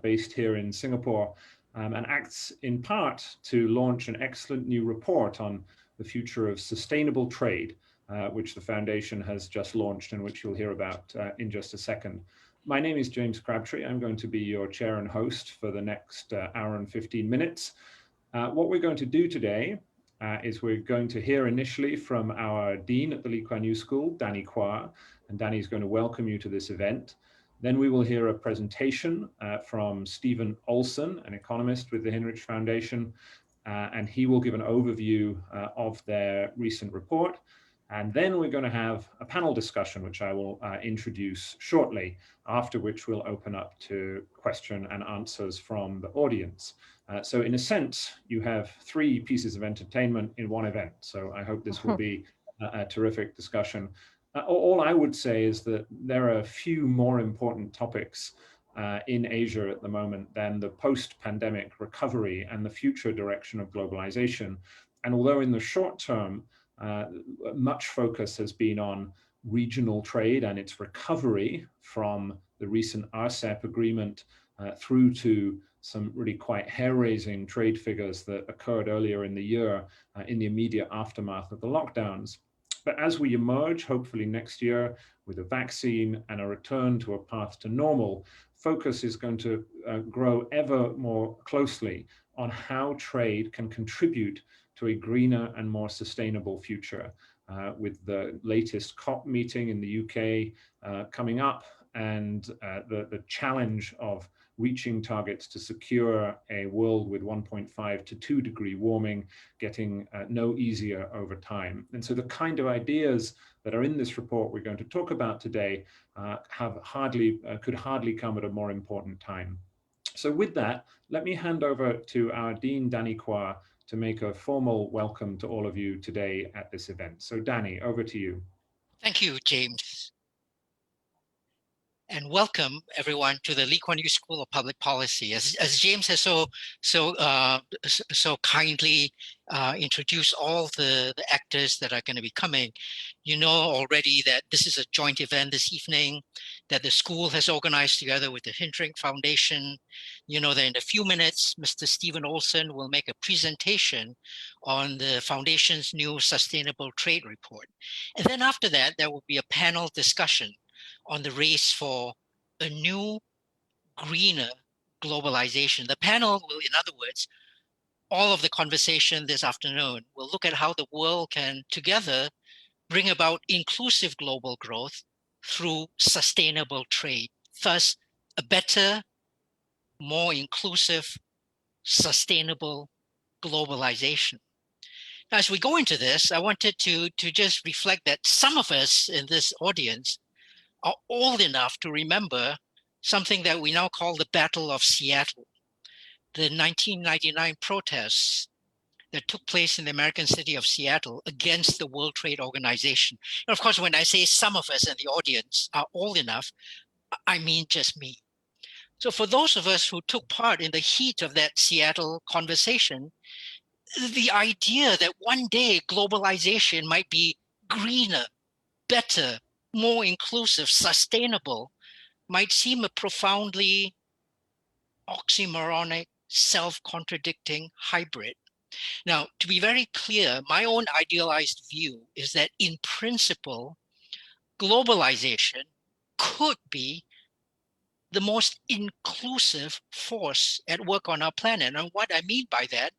based here in Singapore, and acts in part to launch an excellent new report on the future of sustainable trade, which the Foundation has just launched and which you'll hear about in just a second. My name is James Crabtree. I'm going to be your chair and host for the next hour and 15 minutes. What we're going to do today is we're going to hear initially from our Dean at the Lee Kuan Yew School, Danny Quah, and Danny's going to welcome you to this event. Then we will hear a presentation from Stephen Olson, an economist with the Hinrich Foundation, and he will give an overview of their recent report. And then we're going to have a panel discussion, which I will introduce shortly, after which we'll open up to question and answers from the audience. So in a sense, you have three pieces of entertainment in one event. So I hope this will be a terrific discussion. All I would say is that there are a few more important topics in Asia at the moment than the post-pandemic recovery and the future direction of globalization. And although in the short term, much focus has been on regional trade and its recovery from the recent RCEP agreement through to some really quite hair-raising trade figures that occurred earlier in the year in the immediate aftermath of the lockdowns. But as we emerge, hopefully next year, with a vaccine and a return to a path to normal, focus is going to grow ever more closely on how trade can contribute to a greener and more sustainable future. With the latest COP meeting in the UK coming up, and the challenge of reaching targets to secure a world with 1.5 to 2 degree warming getting no easier over time. And so the kind of ideas that are in this report we're going to talk about today could hardly come at a more important time. So with that, let me hand over to our Dean, Danny Quah, to make a formal welcome to all of you today at this event. So Danny, over to you. Thank you, James. And welcome everyone to the Lee Kuan Yew School of Public Policy. As James has so kindly introduced all the actors that are going to be coming, you know already that this is a joint event this evening that the school has organized together with the Hinrich Foundation. You know that in a few minutes, Mr. Stephen Olson will make a presentation on the Foundation's new Sustainable Trade Report. And then after that, there will be a panel discussion on the race for a new, greener globalization. The panel will, in other words, all of the conversation this afternoon will look at how the world can together bring about inclusive global growth through sustainable trade. Thus, a better, more inclusive, sustainable globalization. Now, as we go into this, I wanted to just reflect that some of us in this audience are old enough to remember something that we now call the Battle of Seattle, the 1999 protests that took place in the American city of Seattle against the World Trade Organization. And of course, when I say some of us in the audience are old enough, I mean just me. So for those of us who took part in the heat of that Seattle conversation, the idea that one day globalization might be greener, better, more inclusive, sustainable, might seem a profoundly oxymoronic, self-contradicting hybrid. Now, to be very clear, my own idealized view is that in principle, globalization could be the most inclusive force at work on our planet. And what I mean by that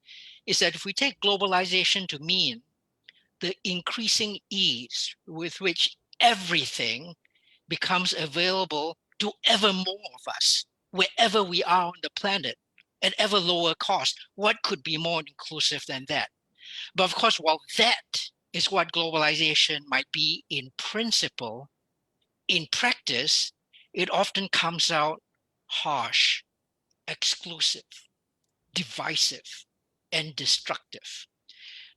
is that if we take globalization to mean the increasing ease with which everything becomes available to ever more of us, wherever we are on the planet, at ever lower cost, what could be more inclusive than that? But of course, while that is what globalization might be in principle, in practice, it often comes out harsh, exclusive, divisive, and destructive.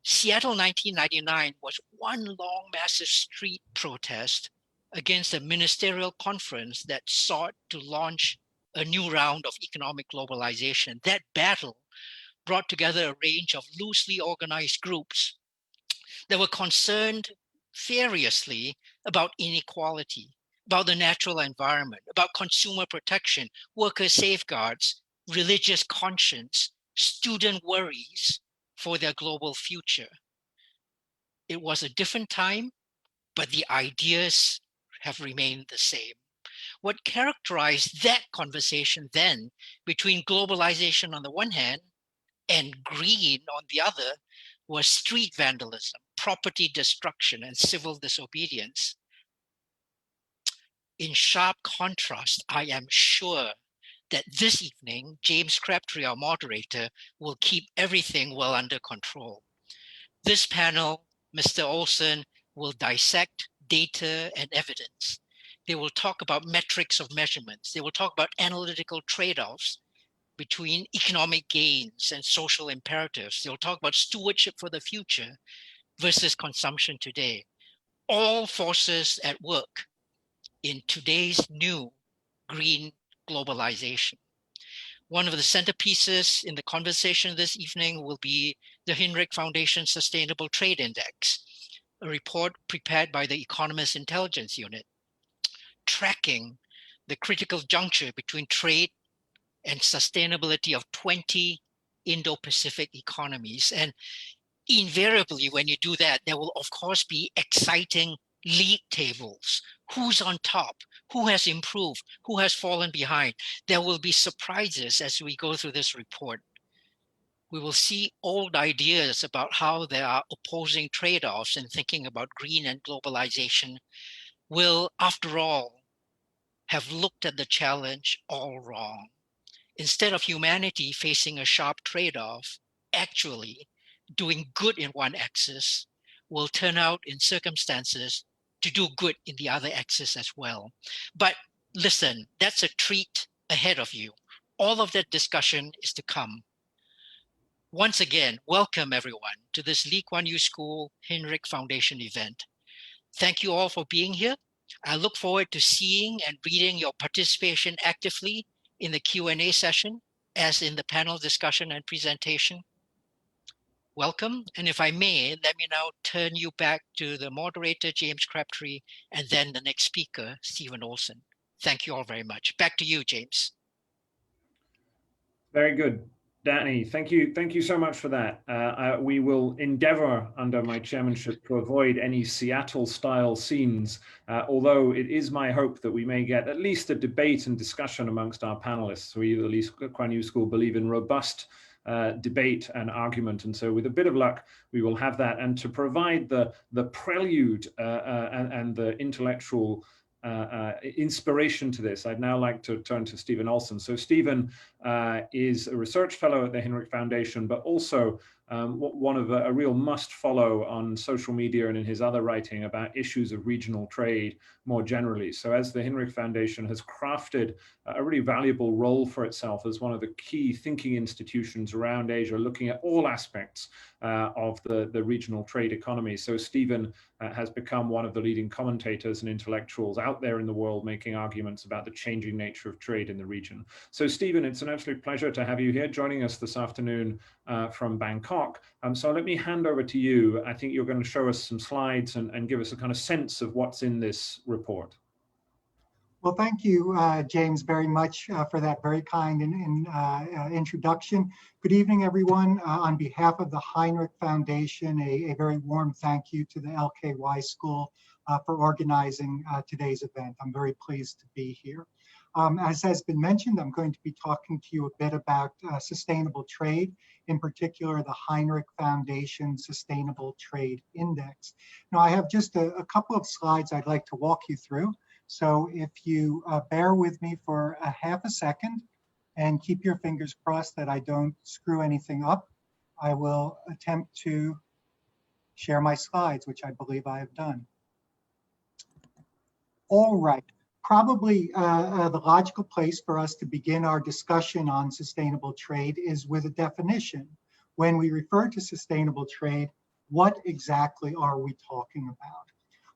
Seattle 1999 was one long massive street protest against a ministerial conference that sought to launch a new round of economic globalization. That battle brought together a range of loosely organized groups that were concerned variously about inequality, about the natural environment, about consumer protection, worker safeguards, religious conscience, student worries for their global future. It was a different time, but the ideas have remained the same. What characterized that conversation then between globalization on the one hand and green on the other was street vandalism, property destruction, and civil disobedience. In sharp contrast, I am sure that this evening, James Crabtree, our moderator, will keep everything well under control. This panel, Mr. Olson, will dissect data and evidence. They will talk about metrics of measurements. They will talk about analytical trade-offs between economic gains and social imperatives. They'll talk about stewardship for the future versus consumption today. All forces at work in today's new green globalization. One of the centerpieces in the conversation this evening will be the Hinrich Foundation Sustainable Trade Index, a report prepared by the Economist Intelligence Unit, tracking the critical juncture between trade and sustainability of 20 Indo-Pacific economies. And invariably, when you do that, there will, of course, be exciting league tables. Who's on top? Who has improved? Who has fallen behind? There will be surprises as we go through this report. We will see old ideas about how there are opposing trade-offs in thinking about green and globalization will, after all, have looked at the challenge all wrong. Instead of humanity facing a sharp trade-off, actually doing good in one axis will turn out in circumstances to do good in the other axis as well. But listen, that's a treat ahead of you. All of that discussion is to come. Once again, welcome everyone to this Lee Kuan Yew School Hinrich Foundation event. Thank you all for being here. I look forward to seeing and reading your participation actively in the Q&A session, as in the panel discussion and presentation. Welcome, and if I may, let me now turn you back to the moderator, James Crabtree, and then the next speaker, Stephen Olson. Thank you all very much. Back to you, James. Very good. Danny, thank you so much for that. We will endeavor under my chairmanship to avoid any Seattle-style scenes, although it is my hope that we may get at least a debate and discussion amongst our panelists. We at least Kuan Yew School believe in robust debate and argument, and so with a bit of luck, we will have that. And to provide the prelude and the intellectual inspiration to this, I'd now like to turn to Stephen Olson. So Stephen is a research fellow at the Hinrich Foundation, but also one of a real must follow on social media and in his other writing about issues of regional trade more generally. So as the Hinrich Foundation has crafted a really valuable role for itself as one of the key thinking institutions around Asia, looking at all aspects of the regional trade economy. So Stephen has become one of the leading commentators and intellectuals out there in the world making arguments about the changing nature of trade in the region. So Stephen, it's an absolute pleasure to have you here joining us this afternoon from Bangkok. So let me hand over to you. I think you're going to show us some slides and give us a kind of sense of what's in this report. Well, thank you, James, very much for that very kind introduction. Good evening, everyone. On behalf of the Hinrich Foundation, a very warm thank you to the LKY School for organizing today's event. I'm very pleased to be here. As has been mentioned, I'm going to be talking to you a bit about sustainable trade, in particular the Hinrich Foundation Sustainable Trade Index. Now, I have just a couple of slides I'd like to walk you through. So if you bear with me for a half a second and keep your fingers crossed that I don't screw anything up, I will attempt to share my slides, which I believe I have done. All right, probably the logical place for us to begin our discussion on sustainable trade is with a definition. When we refer to sustainable trade, what exactly are we talking about?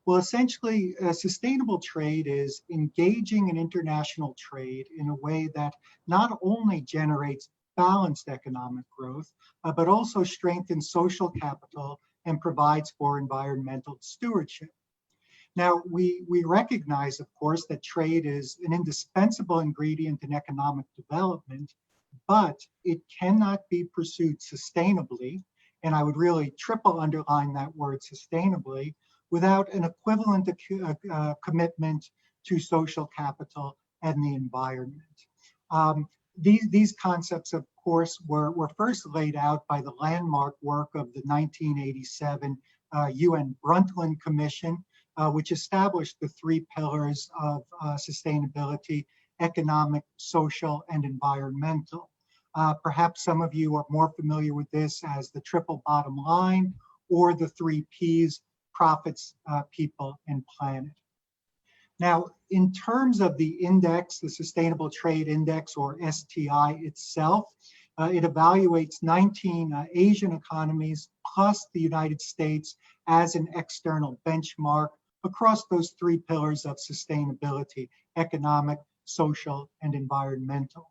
Well, essentially, sustainable trade is engaging in international trade in a way that not only generates balanced economic growth, but also strengthens social capital and provides for environmental stewardship. Now, we recognize, of course, that trade is an indispensable ingredient in economic development, but it cannot be pursued sustainably, and I would really triple underline that word sustainably, without an equivalent commitment to social capital and the environment. These concepts, of course, were first laid out by the landmark work of the 1987 UN Brundtland Commission, which established the three pillars of sustainability: economic, social, and environmental. Perhaps some of you are more familiar with this as the triple bottom line, or the three Ps: profits, people, and planet. Now, in terms of the index, the Sustainable Trade Index, or STI itself, it evaluates 19 Asian economies plus the United States as an external benchmark across those three pillars of sustainability: economic, social, and environmental.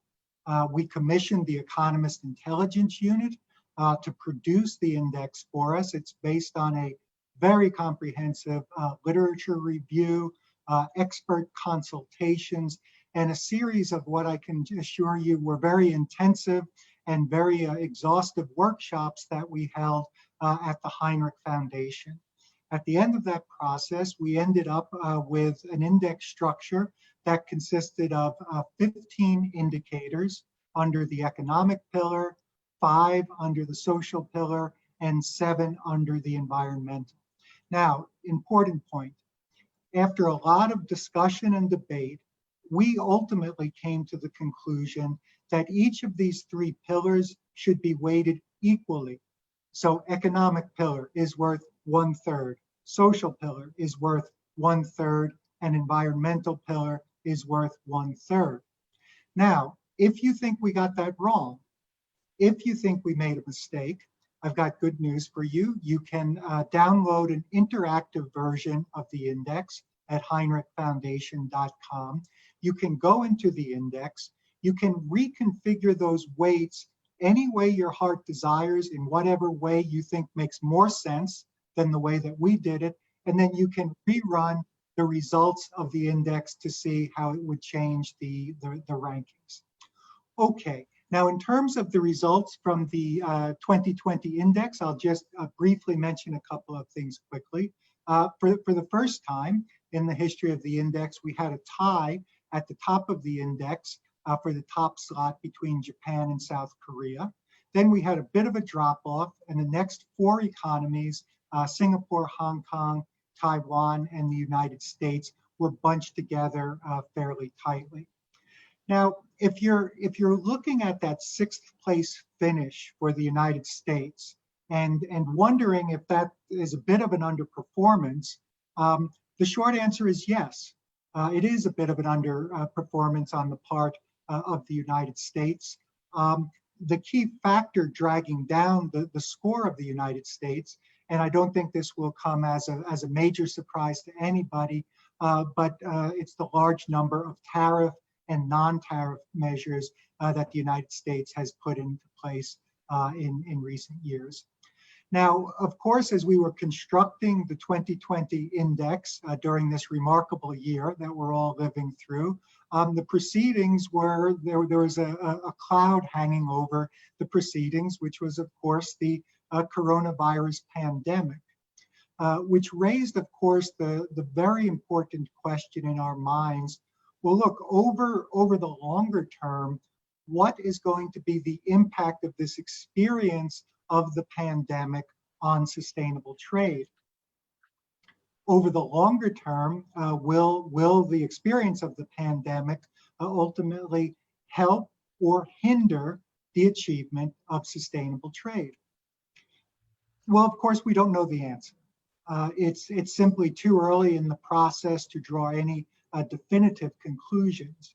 We commissioned the Economist Intelligence Unit to produce the index for us. It's based on a very comprehensive literature review, expert consultations, and a series of what I can assure you were very intensive and very exhaustive workshops that we held at the Hinrich Foundation. At the end of that process, we ended up with an index structure that consisted of 15 indicators under the economic pillar, 5 under the social pillar, and 7 under the environmental. Now, important point. After a lot of discussion and debate, we ultimately came to the conclusion that each of these three pillars should be weighted equally. So economic pillar is worth 1/3, social pillar is worth 1/3, and environmental pillar is worth 1/3. Now, if you think we got that wrong, if you think we made a mistake, I've got good news for you. You can download an interactive version of the index at HeinrichFoundation.com. You can go into the index. You can reconfigure those weights any way your heart desires, in whatever way you think makes more sense than the way that we did it. And then you can rerun the results of the index to see how it would change the rankings. Okay. Now, in terms of the results from the 2020 index, I'll just briefly mention a couple of things quickly. For the first time in the history of the index, we had a tie at the top of the index for the top slot between Japan and South Korea. Then we had a bit of a drop off, and the next 4 economies, Singapore, Hong Kong, Taiwan, and the United States, were bunched together fairly tightly. Now, if you're looking at that 6th place finish for the United States and wondering if that is a bit of an underperformance, the short answer is yes. It is a bit of an underperformance on the part of the United States. The key factor dragging down the score of the United States, and I don't think this will come as a major surprise to anybody, but it's the large number of tariff and non-tariff measures that the United States has put into place in recent years. Now, of course, as we were constructing the 2020 index during this remarkable year that we're all living through, the proceedings were, there was a cloud hanging over the proceedings, which was, of course, the coronavirus pandemic, which raised, of course, the very important question in our minds. Well, look, over the longer term, what is going to be the impact of this experience of the pandemic on sustainable trade? Over the longer term, will the experience of the pandemic ultimately help or hinder the achievement of sustainable trade? Well, of course, we don't know the answer. It's simply too early in the process to draw any definitive conclusions.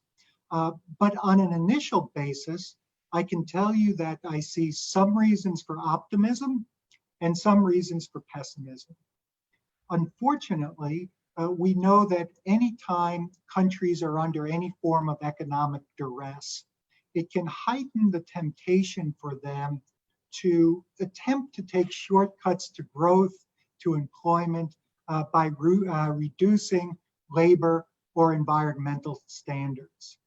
But on an initial basis, I can tell you that I see some reasons for optimism and some reasons for pessimism. Unfortunately, we know that anytime countries are under any form of economic duress, it can heighten the temptation for them to attempt to take shortcuts to growth, to employment, by reducing labor or environmental standards.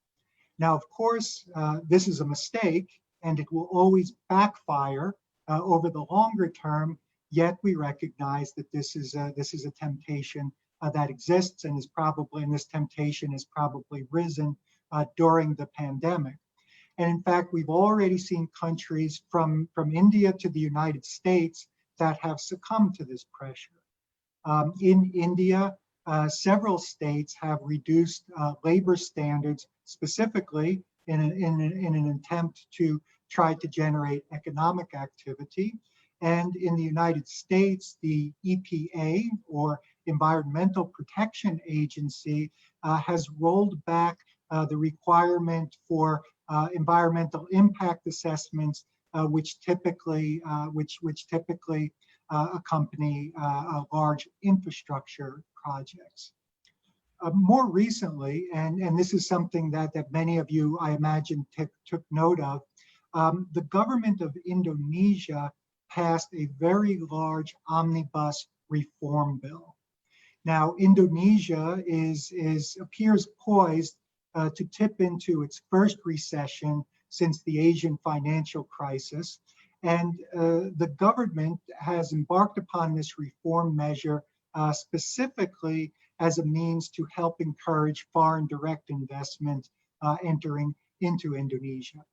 Now, of course, this is a mistake, and it will always backfire over the longer term. Yet we recognize that this is a temptation that exists, and this temptation has probably risen during the pandemic. And in fact, we've already seen countries from India to the United States that have succumbed to this pressure. In India, several states have reduced labor standards, specifically in an attempt to try to generate economic activity. And in the United States, the EPA, or Environmental Protection Agency, has rolled back the requirement for environmental impact assessments, which typically accompany large infrastructure projects. More recently, and this is something that many of you, I imagine, took note of, the government of Indonesia passed a very large omnibus reform bill. Now, Indonesia appears poised to tip into its first recession since the Asian financial crisis. And the government has embarked upon this reform measure specifically as a means to help encourage foreign direct investment entering into Indonesia.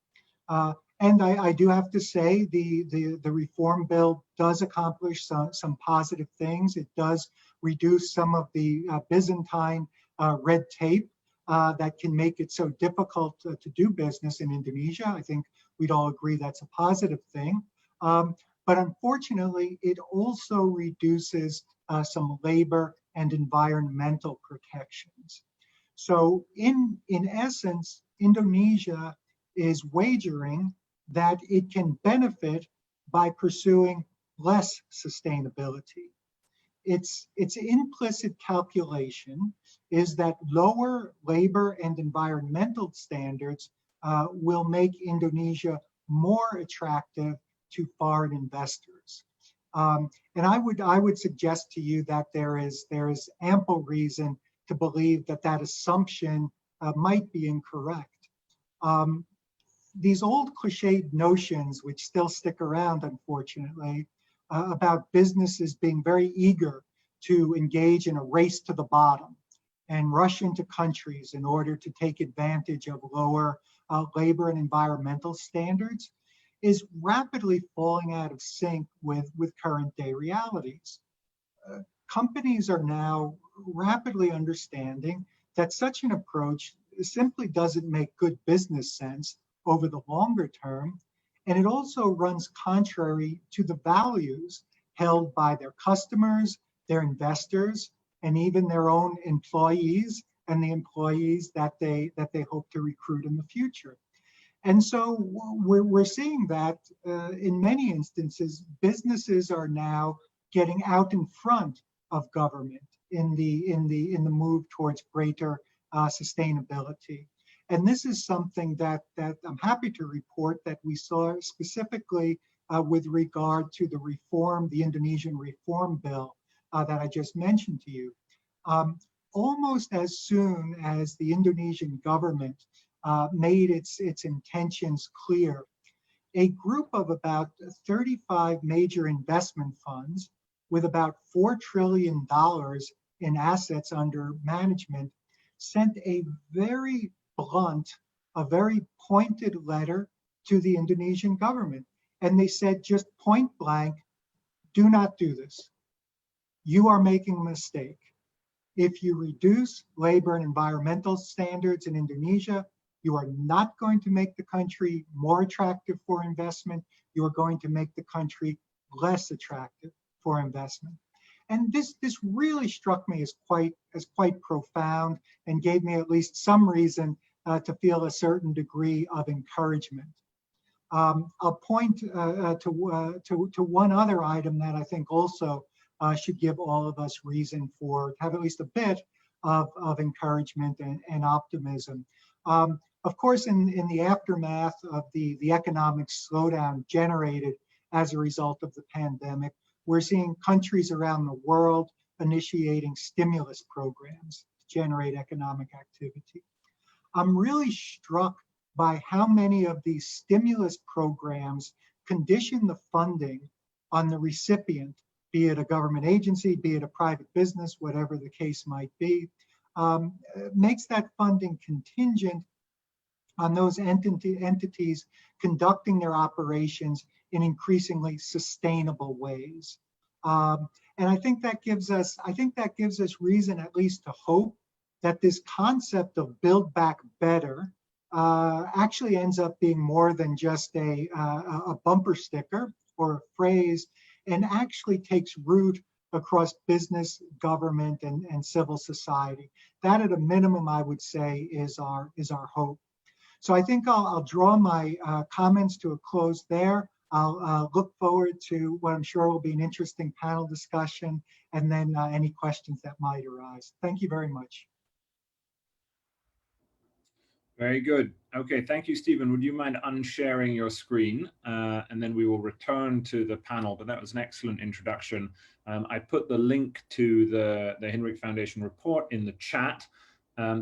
And I do have to say the reform bill does accomplish some positive things. It does reduce some of the Byzantine red tape that can make it so difficult to do business in Indonesia. I think we'd all agree that's a positive thing. But unfortunately, it also reduces some labor and environmental protections. So in essence, Indonesia is wagering that it can benefit by pursuing less sustainability. Its implicit calculation is that lower labor and environmental standards will make Indonesia more attractive to foreign investors. And I would suggest to you that there is ample reason to believe that assumption might be incorrect. These old cliched notions, which still stick around, unfortunately, about businesses being very eager to engage in a race to the bottom and rush into countries in order to take advantage of lower labor and environmental standards, is rapidly falling out of sync with current day realities. Companies are now rapidly understanding that such an approach simply doesn't make good business sense over the longer term, and it also runs contrary to the values held by their customers, their investors, and even their own employees and the employees that they hope to recruit in the future. And so we're seeing that in many instances, businesses are now getting out in front of government in the move towards greater sustainability. And this is something that I'm happy to report that we saw specifically with regard to the Indonesian reform bill that I just mentioned to you. Almost as soon as the Indonesian government made its intentions clear, a group of about 35 major investment funds with about $4 trillion in assets under management sent a very blunt, a very pointed letter to the Indonesian government. And they said just point blank, do not do this. You are making a mistake. If you reduce labor and environmental standards in Indonesia, you are not going to make the country more attractive for investment. You are going to make the country less attractive for investment. And this really struck me as quite profound and gave me at least some reason to feel a certain degree of encouragement. I'll point to one other item that I think also should give all of us reason to have at least a bit of encouragement and optimism. Of course, in the aftermath of the economic slowdown generated as a result of the pandemic, we're seeing countries around the world initiating stimulus programs to generate economic activity. I'm really struck by how many of these stimulus programs condition the funding on the recipient, be it a government agency, be it a private business, whatever the case might be, makes that funding contingent on those entities conducting their operations in increasingly sustainable ways. And I think that gives us reason at least to hope that this concept of build back better actually ends up being more than just a bumper sticker or a phrase, and actually takes root across business, government, and civil society. That, at a minimum, I would say, is our hope. So I think I'll draw my comments to a close there. I'll look forward to what I'm sure will be an interesting panel discussion, and then any questions that might arise. Thank you very much. Very good. Okay, thank you, Stephen. Would you mind unsharing your screen? And then we will return to the panel, but that was an excellent introduction. I put the link to the Hinrich Foundation report in the chat,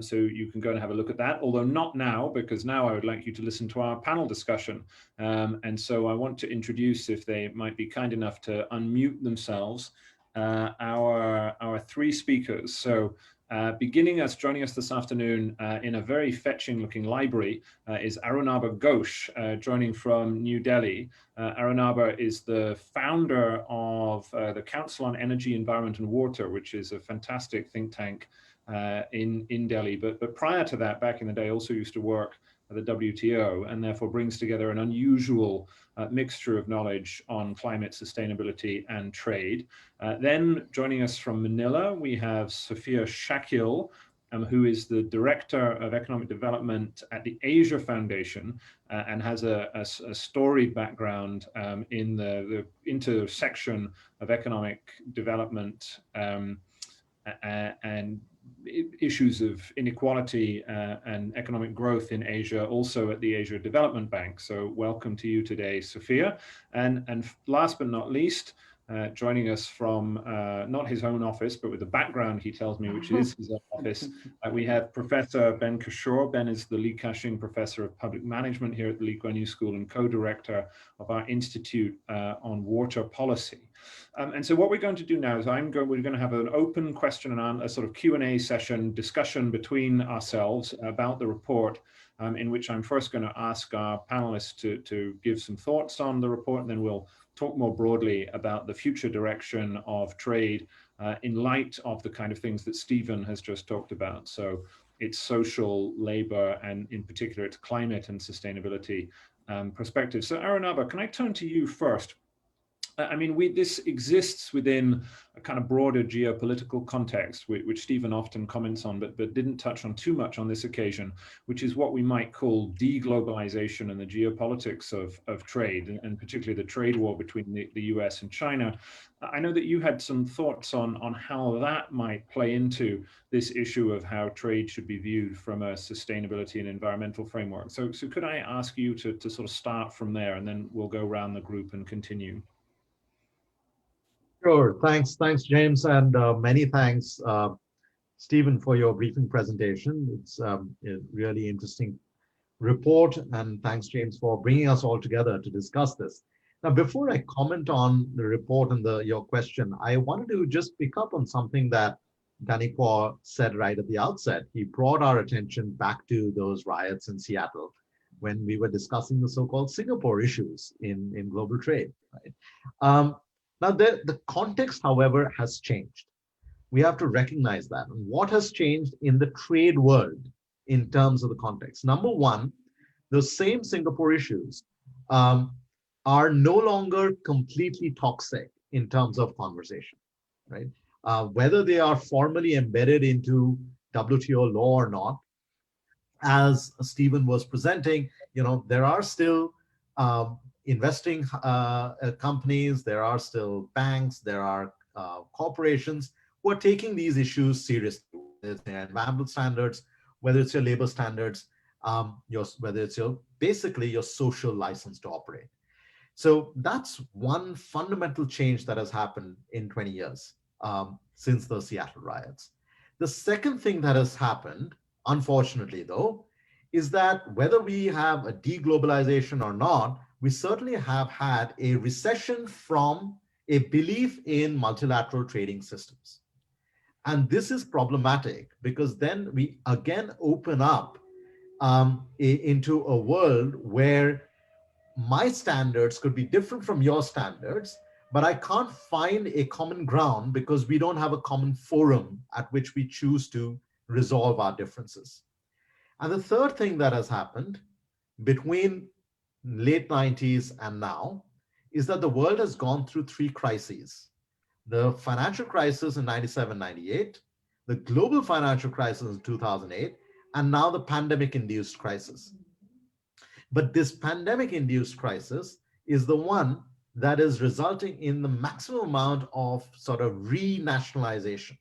so you can go and have a look at that, although not now, because now I would like you to listen to our panel discussion. And so I want to introduce, if they might be kind enough to unmute themselves, our three speakers. So joining us this afternoon in a very fetching looking library is Arunabha Ghosh, joining from New Delhi. Arunabha is the founder of the Council on Energy, Environment and Water, which is a fantastic think tank in Delhi. But prior to that, back in the day, also used to work at the WTO, and therefore brings together an unusual mixture of knowledge on climate sustainability and trade. Then joining us from Manila, we have Sophia Shakil, who is the Director of Economic Development at the Asia Foundation, and has a storied background in the intersection of economic development and issues of inequality and economic growth in Asia, also at the Asia Development Bank. So welcome to you today, Sophia. And last but not least, joining us from not his own office, but with the background he tells me, which is his own office, we have Professor Ben Cashore. Ben is the Lee Ka-shing Professor of Public Management here at the Lee Kuan Yew School and co-director of our Institute on Water Policy. And so what we're going to do now is we're going to have an open question and answer, a sort of Q&A session discussion between ourselves about the report, in which I'm first going to ask our panelists to give some thoughts on the report, and then we'll talk more broadly about the future direction of trade in light of the kind of things that Stephen has just talked about. So its social, labor, and in particular its climate and sustainability perspective. So Arunabha, can I turn to you first? I mean, this exists within a kind of broader geopolitical context, which Stephen often comments on, but didn't touch on too much on this occasion, which is what we might call deglobalization and the geopolitics of trade, and particularly the trade war between the US and China. I know that you had some thoughts on how that might play into this issue of how trade should be viewed from a sustainability and environmental framework. So could I ask you to sort of start from there, and then we'll go around the group and continue. Sure. Thanks, James, and many thanks, Stephen, for your briefing presentation. It's a really interesting report, and thanks, James, for bringing us all together to discuss this. Now, before I comment on the report and your question, I wanted to just pick up on something that Danny Quah said right at the outset. He brought our attention back to those riots in Seattle when we were discussing the so-called Singapore issues in global trade. Right? Now, the context, however, has changed. We have to recognize that. And what has changed in the trade world in terms of the context? Number one, those same Singapore issues are no longer completely toxic in terms of conversation, right? Whether they are formally embedded into WTO law or not, as Stephen was presenting, there are still investing companies, there are still banks, there are corporations who are taking these issues seriously. Whether it's their environmental standards, whether it's your labor standards, whether it's basically your social license to operate. So that's one fundamental change that has happened in 20 years. since the Seattle riots. The second thing that has happened, unfortunately though, is that whether we have a deglobalization or not, we certainly have had a recession from a belief in multilateral trading systems. And this is problematic because then we again open up into a world where my standards could be different from your standards, but I can't find a common ground because we don't have a common forum at which we choose to resolve our differences. And the third thing that has happened between late 90s and now is that the world has gone through three crises. The financial crisis in 97, 98, the global financial crisis in 2008, and now the pandemic-induced crisis. But this pandemic-induced crisis is the one that is resulting in the maximum amount of sort of renationalization.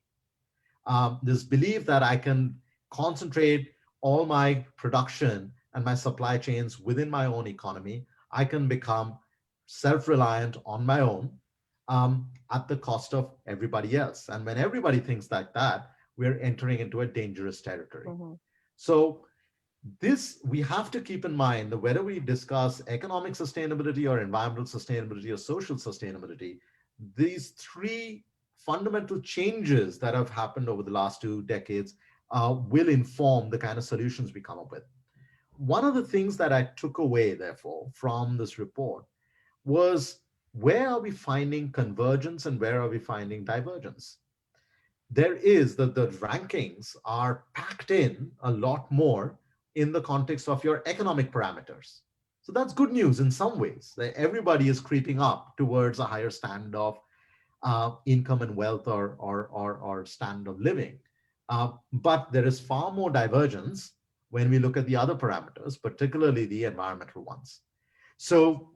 This belief that I can concentrate all my production and my supply chains within my own economy. I can become self-reliant on my own at the cost of everybody else. And when everybody thinks like that, we're entering into a dangerous territory. Mm-hmm. So this, we have to keep in mind that whether we discuss economic sustainability or environmental sustainability or social sustainability, these three fundamental changes that have happened over the last 2 decades will inform the kind of solutions we come up with. One of the things that I took away, therefore, from this report was, where are we finding convergence and where are we finding divergence? There is the rankings are packed in a lot more in the context of your economic parameters. So that's good news in some ways. Everybody is creeping up towards a higher standard of income and wealth or standard of living. But there is far more divergence when we look at the other parameters, particularly the environmental ones. So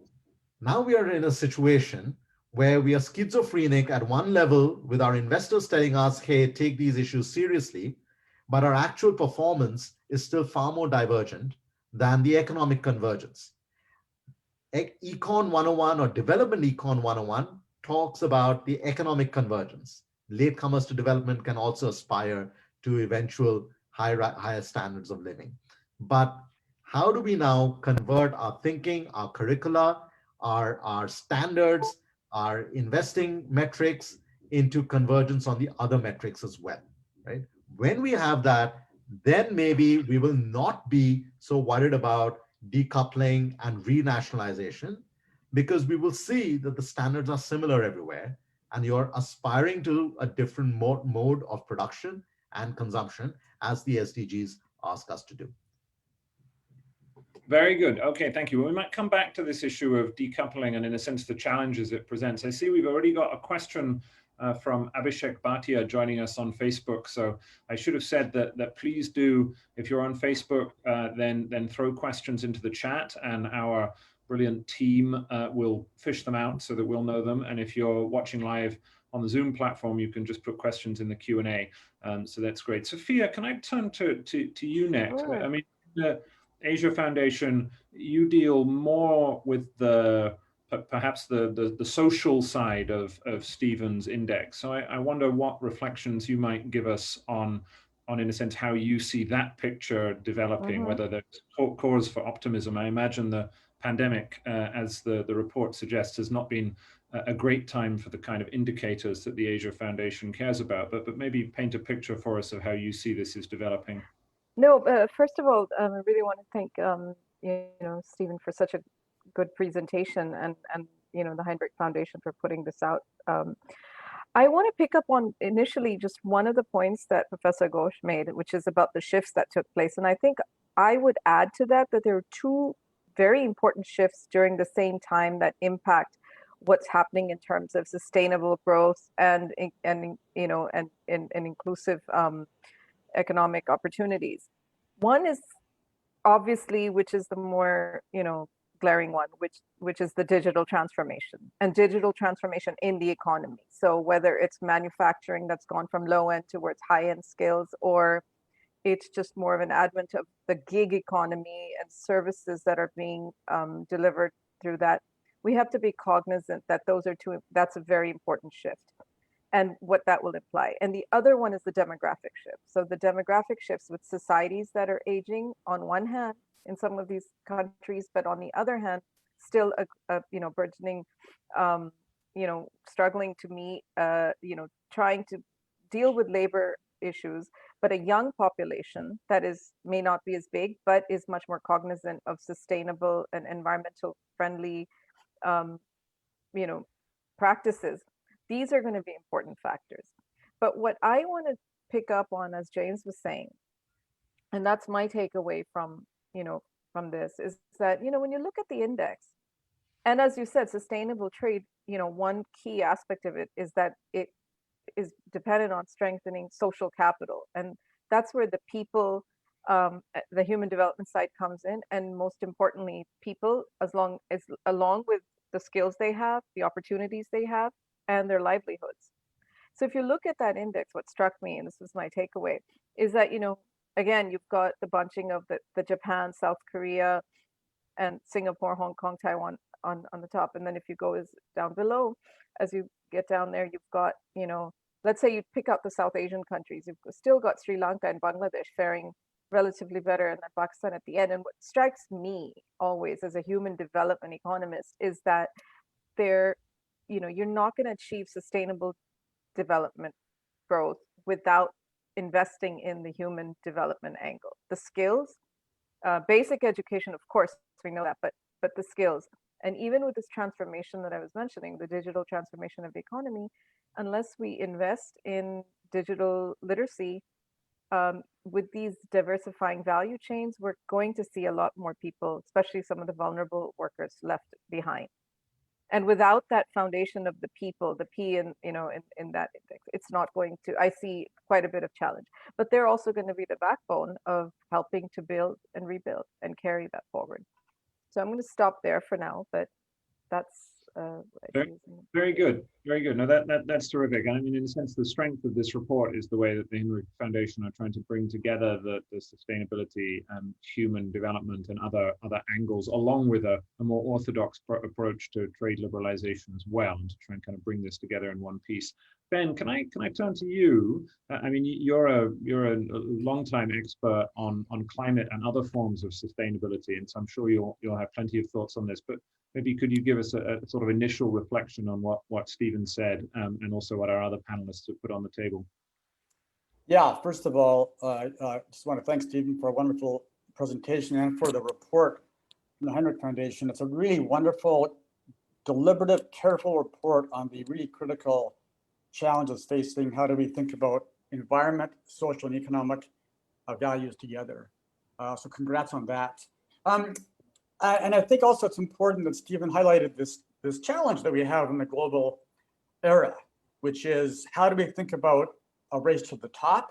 now we are in a situation where we are schizophrenic at one level with our investors telling us, hey, take these issues seriously, but our actual performance is still far more divergent than the economic convergence. Econ 101 or Development Econ 101 talks about the economic convergence. Latecomers to development can also aspire to eventual higher standards of living. But how do we now convert our thinking, our curricula, our standards, our investing metrics into convergence on the other metrics as well, right? When we have that, then maybe we will not be so worried about decoupling and renationalization, because we will see that the standards are similar everywhere and you're aspiring to a different mode of production and consumption as the SDGs ask us to do. Very good. Okay, thank you. Well, we might come back to this issue of decoupling and, in a sense, the challenges it presents. I see we've already got a question from Abhishek Bhatia joining us on Facebook. So I should have said that please do, if you're on Facebook, then throw questions into the chat, and our brilliant team will fish them out so that we'll know them. And if you're watching live on the Zoom platform, you can just put questions in the Q&A. So that's great. Sophia, can I turn to you next? Sure. I mean, the Asia Foundation, you deal more with perhaps the social side of Stephen's index. So I wonder what reflections you might give us on, in a sense, how you see that picture developing, whether there's cause for optimism. I imagine the pandemic, as the report suggests, has not been a great time for the kind of indicators that the Asia Foundation cares about, but maybe paint a picture for us of how you see this is developing. No, first of all, I really want to thank Stephen for such a good presentation, and the Hinrich Foundation for putting this out. I want to pick up on initially just one of the points that Professor Ghosh made, which is about the shifts that took place. And I think I would add to that there are two very important shifts during the same time that impact what's happening in terms of sustainable growth and inclusive economic opportunities. One is obviously, which is the more glaring one, which is the digital transformation and digital transformation in the economy. So whether it's manufacturing that's gone from low end towards high end skills, or it's just more of an advent of the gig economy and services that are being delivered through that, we have to be cognizant that that's a very important shift. and what that will imply. And the other one is the demographic shift. So the demographic shifts with societies that are aging on one hand in some of these countries, but on the other hand, still a burgeoning, struggling to meet, trying to deal with labor issues, but a young population that may not be as big, but is much more cognizant of sustainable and environmental friendly, practices. These are going to be important factors. But what I want to pick up on, as James was saying, and that's my takeaway from this, is that, when you look at the index, and as you said, sustainable trade, one key aspect of it is that it is dependent on strengthening social capital. And that's where the people, the human development side comes in. And most importantly, people, along with the skills they have, the opportunities they have, and their livelihoods. So if you look at that index, what struck me, and this was my takeaway, is that, again, you've got the bunching of the Japan, South Korea, and Singapore, Hong Kong, Taiwan on the top. And then if you go down below, as you get down there, you've got, let's say you pick up the South Asian countries, you've still got Sri Lanka and Bangladesh faring relatively better, and then Pakistan at the end. And what strikes me always as a human development economist is that you're not going to achieve sustainable development growth without investing in the human development angle. The skills, basic education, of course, we know that, but the skills. And even with this transformation that I was mentioning, the digital transformation of the economy, unless we invest in digital literacy, with these diversifying value chains, we're going to see a lot more people, especially some of the vulnerable workers, left behind. And without that foundation of the people, the P in that index, it's not going to, I see quite a bit of challenge. But they're also going to be the backbone of helping to build and rebuild and carry that forward. So I'm going to stop there for now, but that's very good, very good. No, that's terrific. And I mean, in a sense, the strength of this report is the way that the Hinrich Foundation are trying to bring together the sustainability and human development and other angles, along with a more orthodox approach to trade liberalization as well, and to try and kind of bring this together in one piece. Ben, can I turn to you? I mean, you're a longtime expert on climate and other forms of sustainability, and so I'm sure you'll have plenty of thoughts on this. But maybe could you give us a sort of initial reflection on what Stephen said, and also what our other panelists have put on the table? Yeah, first of all, I just want to thank Stephen for a wonderful presentation and for the report from the Hinrich Foundation. It's a really wonderful, deliberative, careful report on the really critical challenges facing how do we think about environment, social, and economic values together. So congrats on that. And I think also it's important that Stephen highlighted this challenge that we have in the global era, which is how do we think about a race to the top,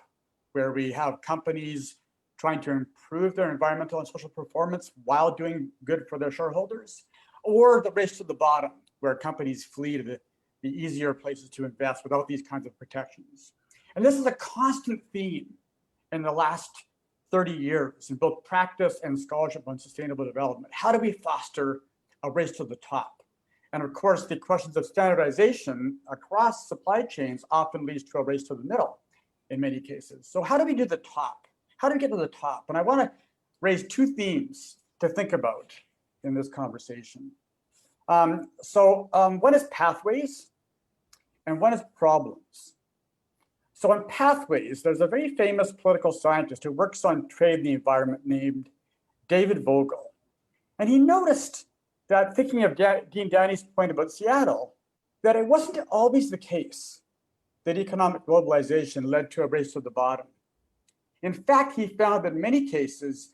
where we have companies trying to improve their environmental and social performance while doing good for their shareholders, or the race to the bottom, where companies flee to the easier places to invest without these kinds of protections. And this is a constant theme in the last 30 years in both practice and scholarship on sustainable development. How do we foster a race to the top? And of course, the questions of standardization across supply chains often leads to a race to the middle in many cases. So how do we do the top? How do we get to the top? And I want to raise two themes to think about in this conversation. One is pathways, and one is problems. So in pathways, there's a very famous political scientist who works on trade and the environment named David Vogel. And he noticed that, thinking of Dean Danny's point about Seattle, that it wasn't always the case that economic globalization led to a race to the bottom. In fact, he found that in many cases,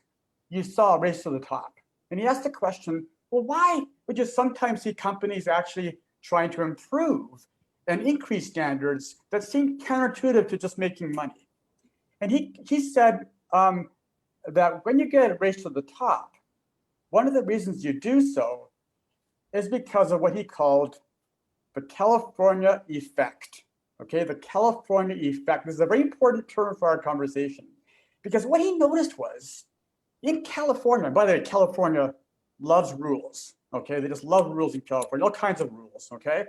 you saw a race to the top. And he asked the question, well, why would you sometimes see companies actually trying to improve and increase standards that seem counterintuitive to just making money? And he said that when you get a race to the top, one of the reasons you do so is because of what he called the California effect. Okay, the California effect. This is a very important term for our conversation, because what he noticed was in California, by the way, California loves rules. Okay, they just love rules in California, all kinds of rules. Okay,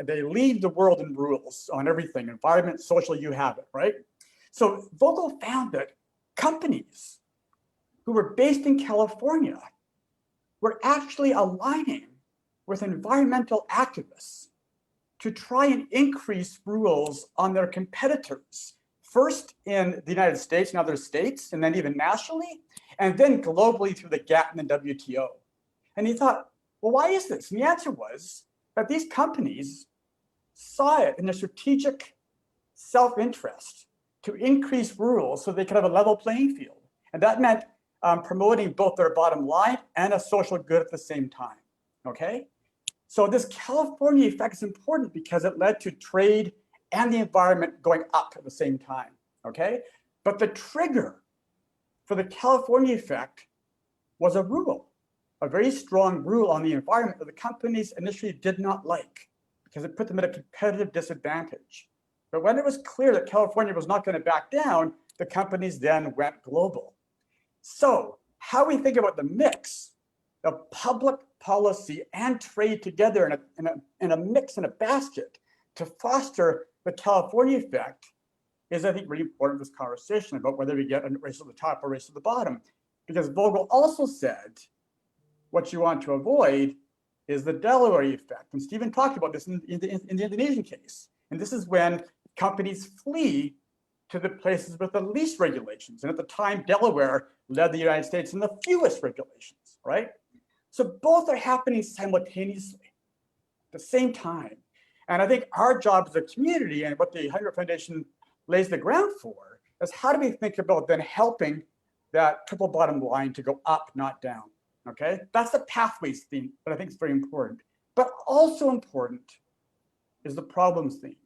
They lead the world in rules on everything, environment, social, you have it, right? So Vogel found that companies who were based in California were actually aligning with environmental activists to try and increase rules on their competitors, first in the United States and other states, and then even nationally, and then globally through the GATT and the WTO. And he thought, well, why is this? And the answer was that these companies saw it in their strategic self-interest to increase rules so they could have a level playing field. And that meant promoting both their bottom line and a social good at the same time, okay? So this California effect is important because it led to trade and the environment going up at the same time, okay? But the trigger for the California effect was a rule, a very strong rule on the environment that the companies initially did not like because it put them at a competitive disadvantage. But when it was clear that California was not going to back down, the companies then went global. So how we think about the mix of public policy and trade together in a mix, in a basket, to foster the California effect is, I think, really important in this conversation about whether we get a race to the top or race to the bottom. Because Vogel also said, what you want to avoid is the Delaware effect. And Stephen talked about this in the Indonesian case. And this is when companies flee to the places with the least regulations. And at the time, Delaware led the United States in the fewest regulations, right? So both are happening simultaneously at the same time. And I think our job as a community and what the Hinrich Foundation lays the ground for is how do we think about then helping that triple bottom line to go up, not down, okay? That's the pathways theme that I think is very important. But also important is the problems theme.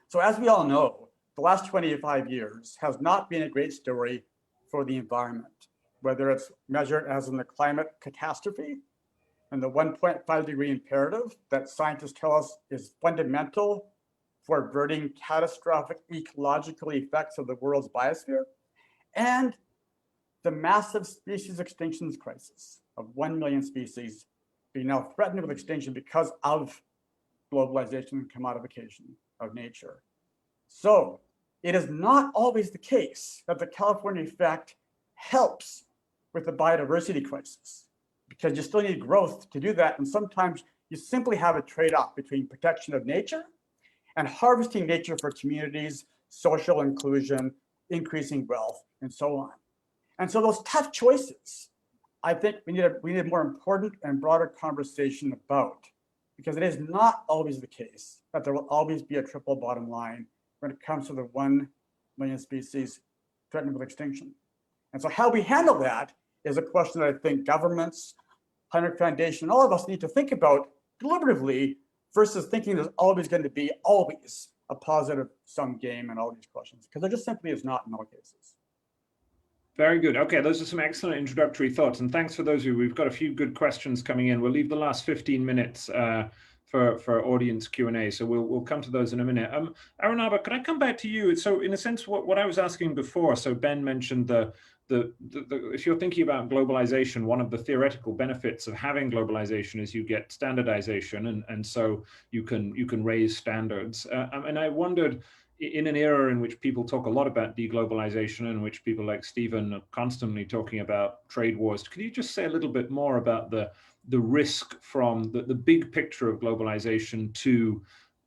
So as we all know, the last 25 years has not been a great story for the environment, whether it's measured as in the climate catastrophe and the 1.5 degree imperative that scientists tell us is fundamental for averting catastrophic ecological effects of the world's biosphere, and the massive species extinctions crisis of 1 million species being now threatened with extinction because of globalization and commodification of nature. So it is not always the case that the California effect helps with the biodiversity crisis, because you still need growth to do that. And sometimes you simply have a trade-off between protection of nature and harvesting nature for communities, social inclusion, increasing wealth, and so on. And so those tough choices, I think we need a more important and broader conversation about, because it is not always the case that there will always be a triple bottom line when it comes to the 1 million species threatened with extinction. And so how we handle that is a question that I think governments, Hinrich Foundation, all of us need to think about deliberatively versus thinking there's always going to be always a positive sum game in all these questions, because there just simply is not in all cases. Very good. Okay, those are some excellent introductory thoughts. And thanks for those of you. We've got a few good questions coming in. We'll leave the last 15 minutes for audience Q&A. So we'll come to those in a minute. Arunabha, could I come back to you? So in a sense, what I was asking before, so Ben mentioned if you're thinking about globalization, one of the theoretical benefits of having globalization is you get standardization, and so you can raise standards. And I wondered, in an era in which people talk a lot about deglobalization, in which people like Stephen are constantly talking about trade wars, could you just say a little bit more about the risk from the big picture of globalization to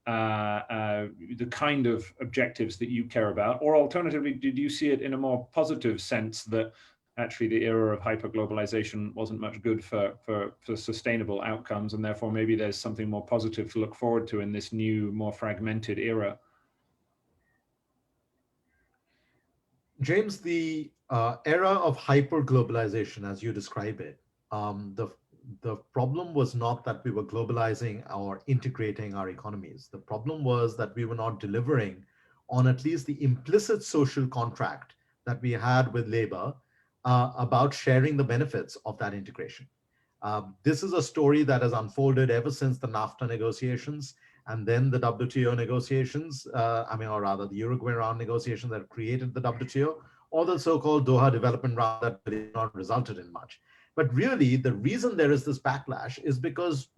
the kind of objectives that you care about? Or alternatively, did you see it in a more positive sense that actually the era of hyperglobalization wasn't much good for sustainable outcomes, and therefore maybe there's something more positive to look forward to in this new, more fragmented era? James, the era of hyper-globalization, as you describe it, the problem was not that we were globalizing or integrating our economies. The problem was that we were not delivering on at least the implicit social contract that we had with labor about sharing the benefits of that integration. This is a story that has unfolded ever since the NAFTA negotiations, and then the WTO negotiations, or rather the Uruguay round negotiation that created the WTO, or the so-called Doha development round that did not resulted in much. But really, the reason there is this backlash is because,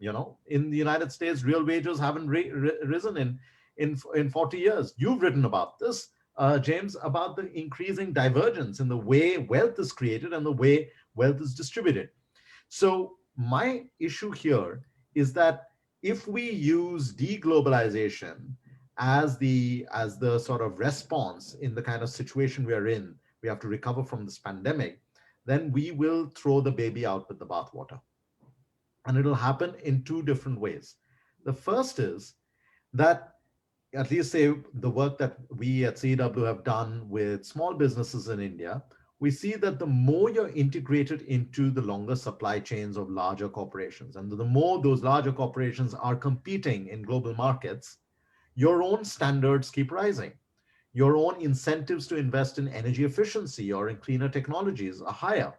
in the United States, real wages haven't risen in 40 years. You've written about this, James, about the increasing divergence in the way wealth is created and the way wealth is distributed. So my issue here is that if we use deglobalization as the sort of response in the kind of situation we are in, we have to recover from this pandemic, then we will throw the baby out with the bathwater. And it'll happen in two different ways. The first is that, at least say the work that we at CW have done with small businesses in India, we see that the more you're integrated into the longer supply chains of larger corporations, and the more those larger corporations are competing in global markets, your own standards keep rising. Your own incentives to invest in energy efficiency or in cleaner technologies are higher.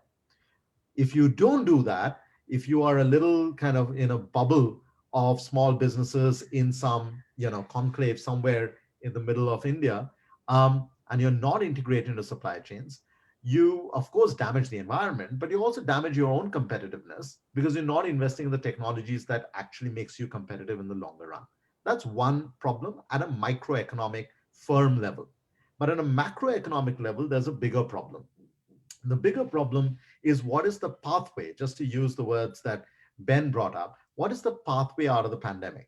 If you don't do that, if you are a little kind of in a bubble of small businesses in some, conclave somewhere in the middle of India, and you're not integrated into supply chains, you of course damage the environment, but you also damage your own competitiveness because you're not investing in the technologies that actually makes you competitive in the longer run. That's one problem at a microeconomic firm level. But at a macroeconomic level, there's a bigger problem. The bigger problem is, what is the pathway, just to use the words that Ben brought up, what is the pathway out of the pandemic?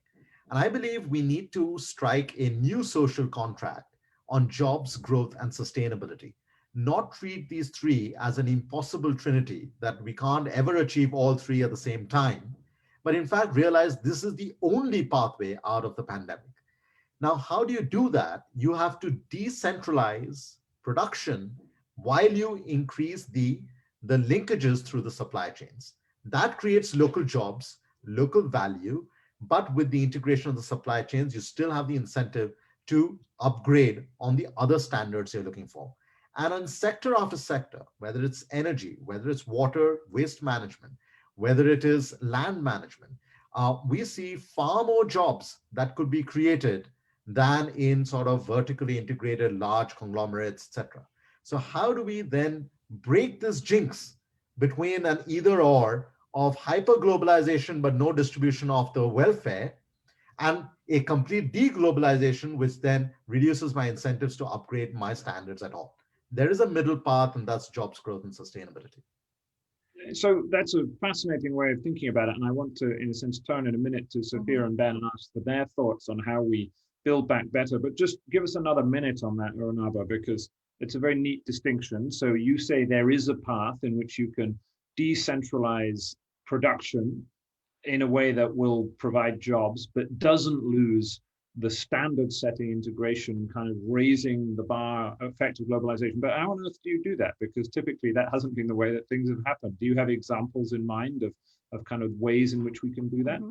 And I believe we need to strike a new social contract on jobs, growth, and sustainability. Not treat these three as an impossible trinity that we can't ever achieve all three at the same time, but in fact realize this is the only pathway out of the pandemic. Now, how do you do that? You have to decentralize production while you increase the linkages through the supply chains. That creates local jobs, local value, but with the integration of the supply chains, you still have the incentive to upgrade on the other standards you're looking for. And on sector after sector, whether it's energy, whether it's water, waste management, whether it is land management, we see far more jobs that could be created than in sort of vertically integrated large conglomerates, etc. So how do we then break this jinx between an either or of hyper globalization but no distribution of the welfare, and a complete deglobalization, which then reduces my incentives to upgrade my standards at all? There is a middle path, and that's jobs, growth, and sustainability. So that's a fascinating way of thinking about it. And I want to, in a sense, turn in a minute to Sophia and Ben and ask for their thoughts on how we build back better. But just give us another minute on that, Arunabha, because it's a very neat distinction. So you say there is a path in which you can decentralize production in a way that will provide jobs, but doesn't lose the standard setting integration, kind of raising the bar effect of globalization. But how on earth do you do that? Because typically that hasn't been the way that things have happened. Do you have examples in mind of kind of ways in which we can do that?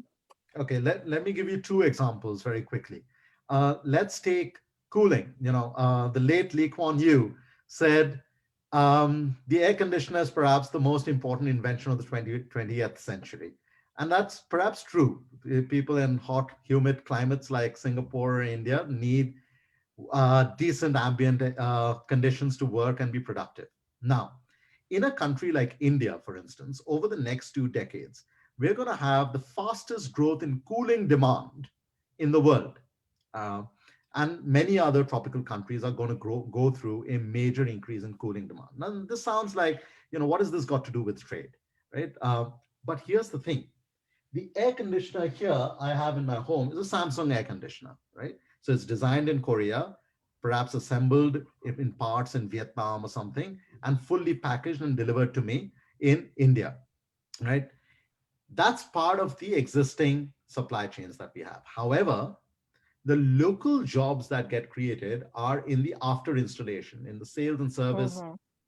Okay, let me give you two examples very quickly. Let's take cooling. The late Lee Kuan Yew said, the air conditioner is perhaps the most important invention of the 20th century. And that's perhaps true. People in hot, humid climates like Singapore or India need decent ambient conditions to work and be productive. Now, in a country like India, for instance, over the next 2 decades, we're going to have the fastest growth in cooling demand in the world. And many other tropical countries are going to go through a major increase in cooling demand. Now, this sounds like, what has this got to do with trade, right? But here's the thing. The air conditioner here I have in my home is a Samsung air conditioner, right? So it's designed in Korea, perhaps assembled in parts in Vietnam or something, and fully packaged and delivered to me in India, right? That's part of the existing supply chains that we have. However, the local jobs that get created are in the after installation, in the sales and service,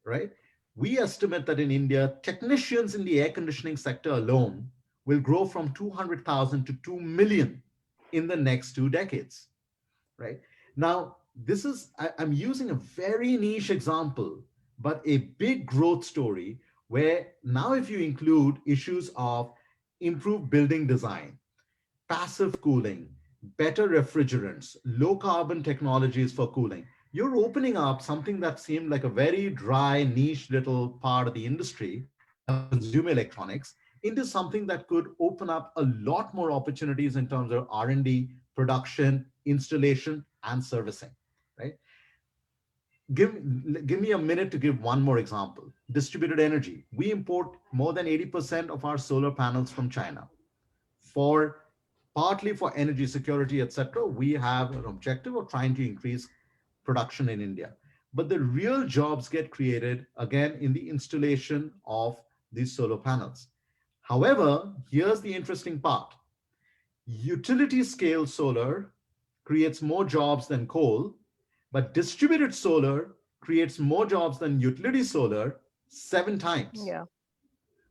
right? We estimate that in India, technicians in the air conditioning sector alone will grow from 200,000 to 2 million in the next 2 decades, right? Now, I'm using a very niche example, but a big growth story where now if you include issues of improved building design, passive cooling, better refrigerants, low carbon technologies for cooling, you're opening up something that seemed like a very dry, niche little part of the industry consumer electronics into something that could open up a lot more opportunities in terms of R&D, production, installation, and servicing, right? Give me a minute to give one more example. Distributed energy. We import more than 80% of our solar panels from China. Partly for energy security, etc., we have an objective of trying to increase production in India. But the real jobs get created, again, in the installation of these solar panels. However, here's the interesting part. Utility scale solar creates more jobs than coal, but distributed solar creates more jobs than utility solar 7 times. Yeah.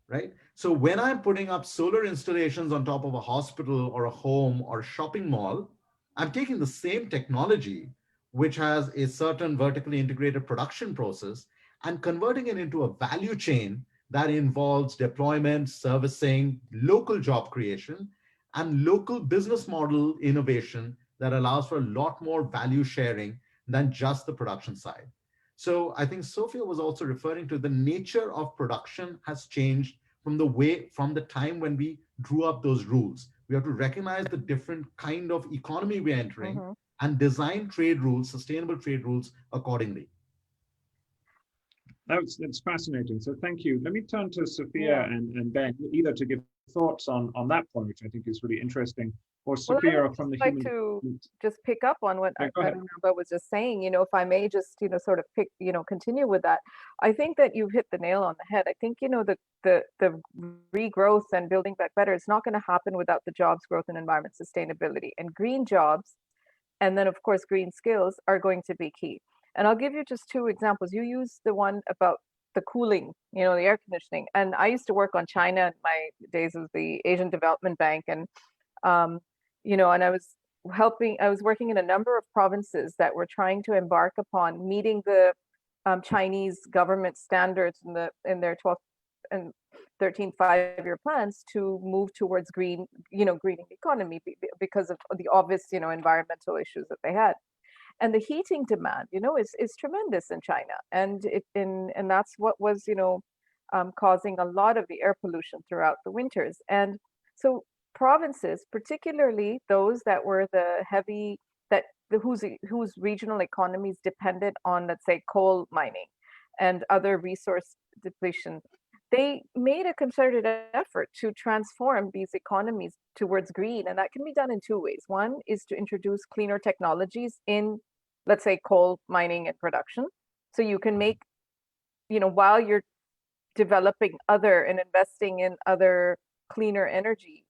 Right? So when I'm putting up solar installations on top of a hospital or a home or a shopping mall, I'm taking the same technology, which has a certain vertically integrated production process, and converting it into a value chain that involves deployment, servicing, local job creation, and local business model innovation that allows for a lot more value sharing than just the production side. So I think Sophia was also referring to the nature of production has changed from the time when we drew up those rules. We have to recognize the different kind of economy we're entering and design trade rules, sustainable trade rules accordingly. That's fascinating. So thank you. Let me turn to Sophia and Ben, either to give thoughts on that point, which I think is really interesting, or Sophia from the human. I'd like to just pick up on what Arunabha was just saying. If I may just, sort of continue with that. I think that you've hit the nail on the head. I think, the regrowth and building back better is not going to happen without the jobs growth and environment sustainability, and green jobs. And then of course, green skills are going to be key. And I'll give you just 2 examples. You used the one about the cooling, the air conditioning. And I used to work on China in my days of the Asian Development Bank. And, and I was working in a number of provinces that were trying to embark upon meeting the Chinese government standards in their 12th and 13th 5-year plans to move towards greening the economy because of the obvious, environmental issues that they had. And the heating demand, is tremendous in China, and that's what was, causing a lot of the air pollution throughout the winters. And so provinces, particularly those that were whose regional economies depended on, let's say, coal mining and other resource depletion, they made a concerted effort to transform these economies towards green. And that can be done in 2 ways. One is to introduce cleaner technologies in, let's say, coal mining and production. So you can make, while you're developing and investing in other cleaner energy,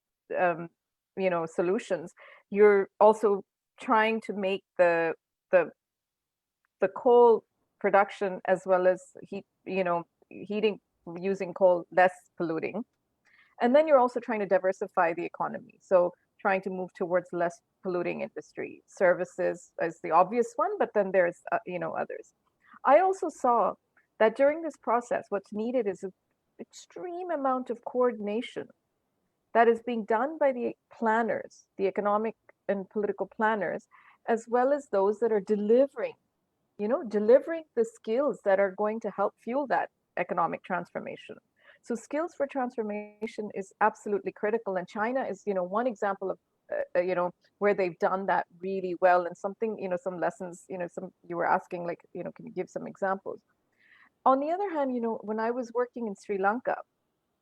solutions, you're also trying to make the coal production as well as heating using coal less polluting. And then you're also trying to diversify the economy. So trying to move towards less polluting industry. Services is the obvious one, but then there's, others. I also saw that during this process, what's needed is an extreme amount of coordination that is being done by the planners, the economic and political planners, as well as those that are delivering the skills that are going to help fuel that economic transformation. So skills for transformation is absolutely critical. And China is, one example of, where they've done that really well, and something, some lessons, you were asking, like, can you give some examples? On the other hand, when I was working in Sri Lanka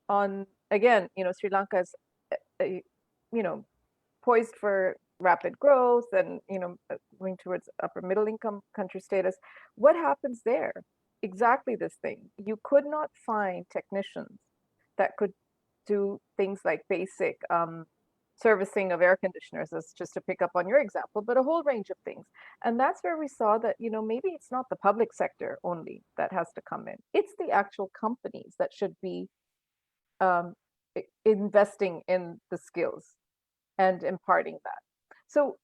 Sri Lanka is, poised for rapid growth and, going towards upper middle income country status. What happens there? Exactly this thing. You could not find technicians that could do things like basic servicing of air conditioners, as just to pick up on your example, but a whole range of things. And that's where we saw that, maybe it's not the public sector only that has to come in. It's the actual companies that should be investing in the skills and imparting that. So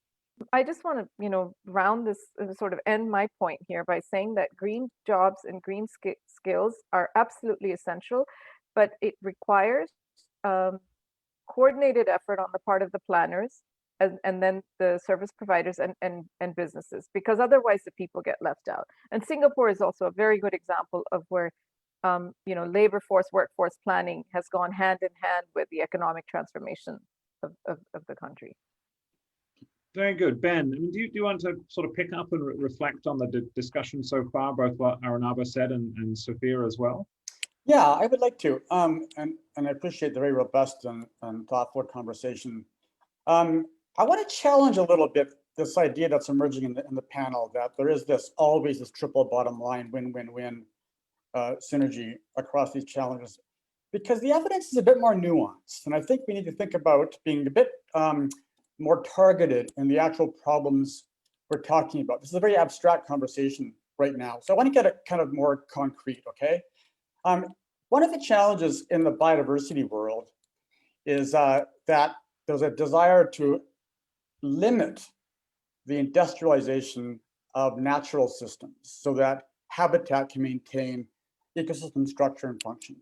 I just want to, round this, sort of end my point here by saying that green jobs and green skills are absolutely essential, but it requires coordinated effort on the part of the planners and then the service providers and businesses, because otherwise the people get left out. And Singapore is also a very good example of where labor force, workforce planning has gone hand in hand with the economic transformation of the country. Very good. Ben, I mean, do you want to sort of pick up and reflect on the discussion so far, both what Arunabha said and Sophia as well? Yeah, I would like to, and I appreciate the very robust and thoughtful conversation. I want to challenge a little bit this idea that's emerging in the panel, that there is always this triple bottom line, win-win-win synergy across these challenges, because the evidence is a bit more nuanced, and I think we need to think about being a bit more targeted in the actual problems we're talking about. This is a very abstract conversation right now, so I want to get it kind of more concrete, okay? One of the challenges in the biodiversity world is that there's a desire to limit the industrialization of natural systems so that habitat can maintain ecosystem structure and function.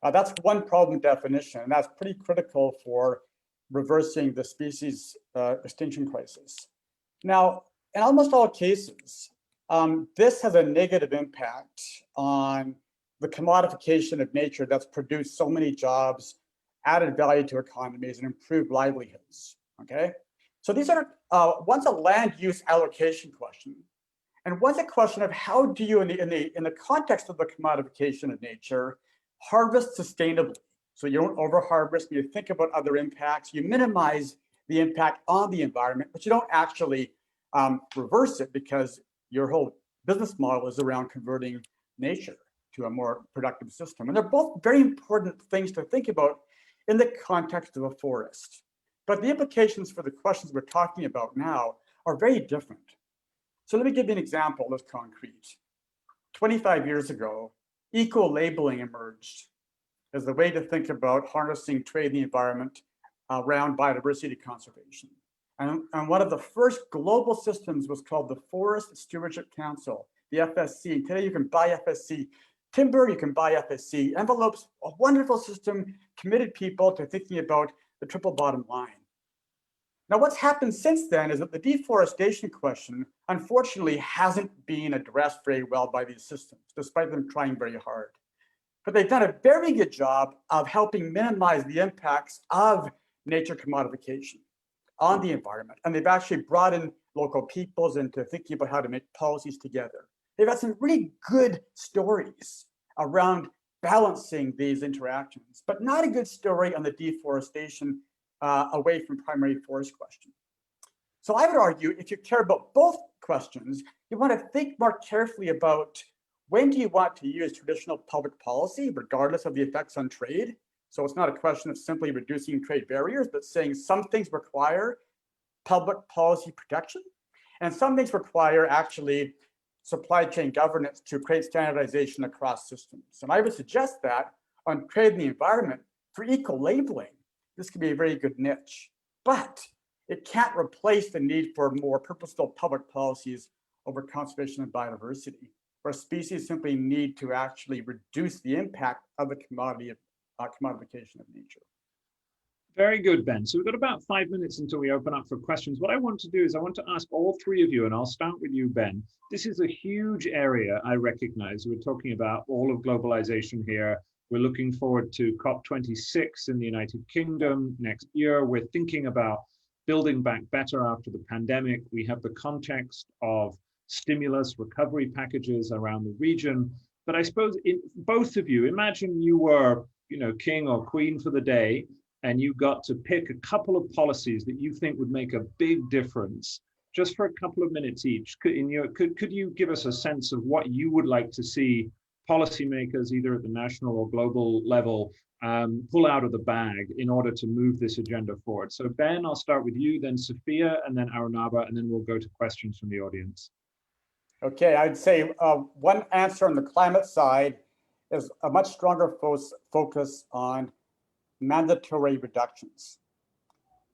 That's one problem definition, and that's pretty critical for reversing the species extinction crisis. Now, in almost all cases, this has a negative impact on the commodification of nature that's produced so many jobs, added value to economies, and improved livelihoods, okay? So these are, one's a land use allocation question, and one's a question of how do you, in the context of the commodification of nature, harvest sustainably? So you don't over-harvest, you think about other impacts, you minimize the impact on the environment, but you don't actually reverse it, because your whole business model is around converting nature to a more productive system. And they're both very important things to think about in the context of a forest. But the implications for the questions we're talking about now are very different. So let me give you an example that's concrete. 25 years ago, eco-labeling emerged as the way to think about harnessing trade in the environment around biodiversity conservation. And one of the first global systems was called the Forest Stewardship Council, the FSC. And today you can buy FSC timber, you can buy FSC envelopes, a wonderful system, committed people to thinking about the triple bottom line. Now, what's happened since then is that the deforestation question, unfortunately, hasn't been addressed very well by these systems, despite them trying very hard. But they've done a very good job of helping minimize the impacts of nature commodification on the environment. And they've actually brought in local peoples into thinking about how to make policies together. They've had some really good stories around balancing these interactions, but not a good story on the deforestation away from primary forest question. So I would argue, if you care about both questions, you want to think more carefully about when do you want to use traditional public policy, regardless of the effects on trade. So it's not a question of simply reducing trade barriers, but saying some things require public policy protection, and some things require actually supply chain governance to create standardization across systems. And I would suggest that on trade and the environment, for eco-labeling, this could be a very good niche, but it can't replace the need for more purposeful public policies over conservation and biodiversity, where species simply need to actually reduce the impact of the commodification of nature. Very good, Ben. So we've got about 5 minutes until we open up for questions. What I want to do is I want to ask all three of you, and I'll start with you, Ben. This is a huge area, I recognize. We're talking about all of globalization here. We're looking forward to COP26 in the United Kingdom next year. We're thinking about building back better after the pandemic. We have the context of stimulus recovery packages around the region. But I suppose both of you, imagine you were, king or queen for the day, and you got to pick a couple of policies that you think would make a big difference, just for a couple of minutes each. Could you give us a sense of what you would like to see policymakers, either at the national or global level, pull out of the bag in order to move this agenda forward? So Ben, I'll start with you, then Sophia, and then Arunabha, and then we'll go to questions from the audience. Okay, I'd say one answer on the climate side is a much stronger focus on mandatory reductions.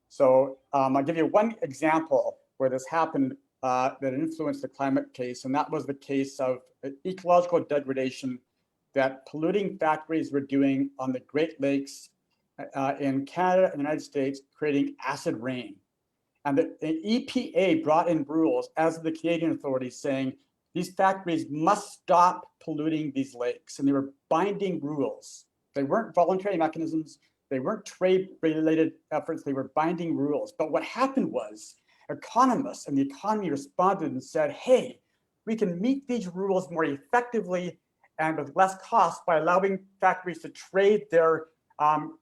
So I'll give you one example where this happened that influenced the climate case, and that was the case of ecological degradation that polluting factories were doing on the Great Lakes in Canada and the United States, creating acid rain. And the EPA brought in rules, as the Canadian authorities, saying these factories must stop polluting these lakes. And they were binding rules. They weren't voluntary mechanisms. They weren't trade-related efforts. They were binding rules. But what happened was economists and the economy responded and said, hey, we can meet these rules more effectively and with less cost by allowing factories to trade their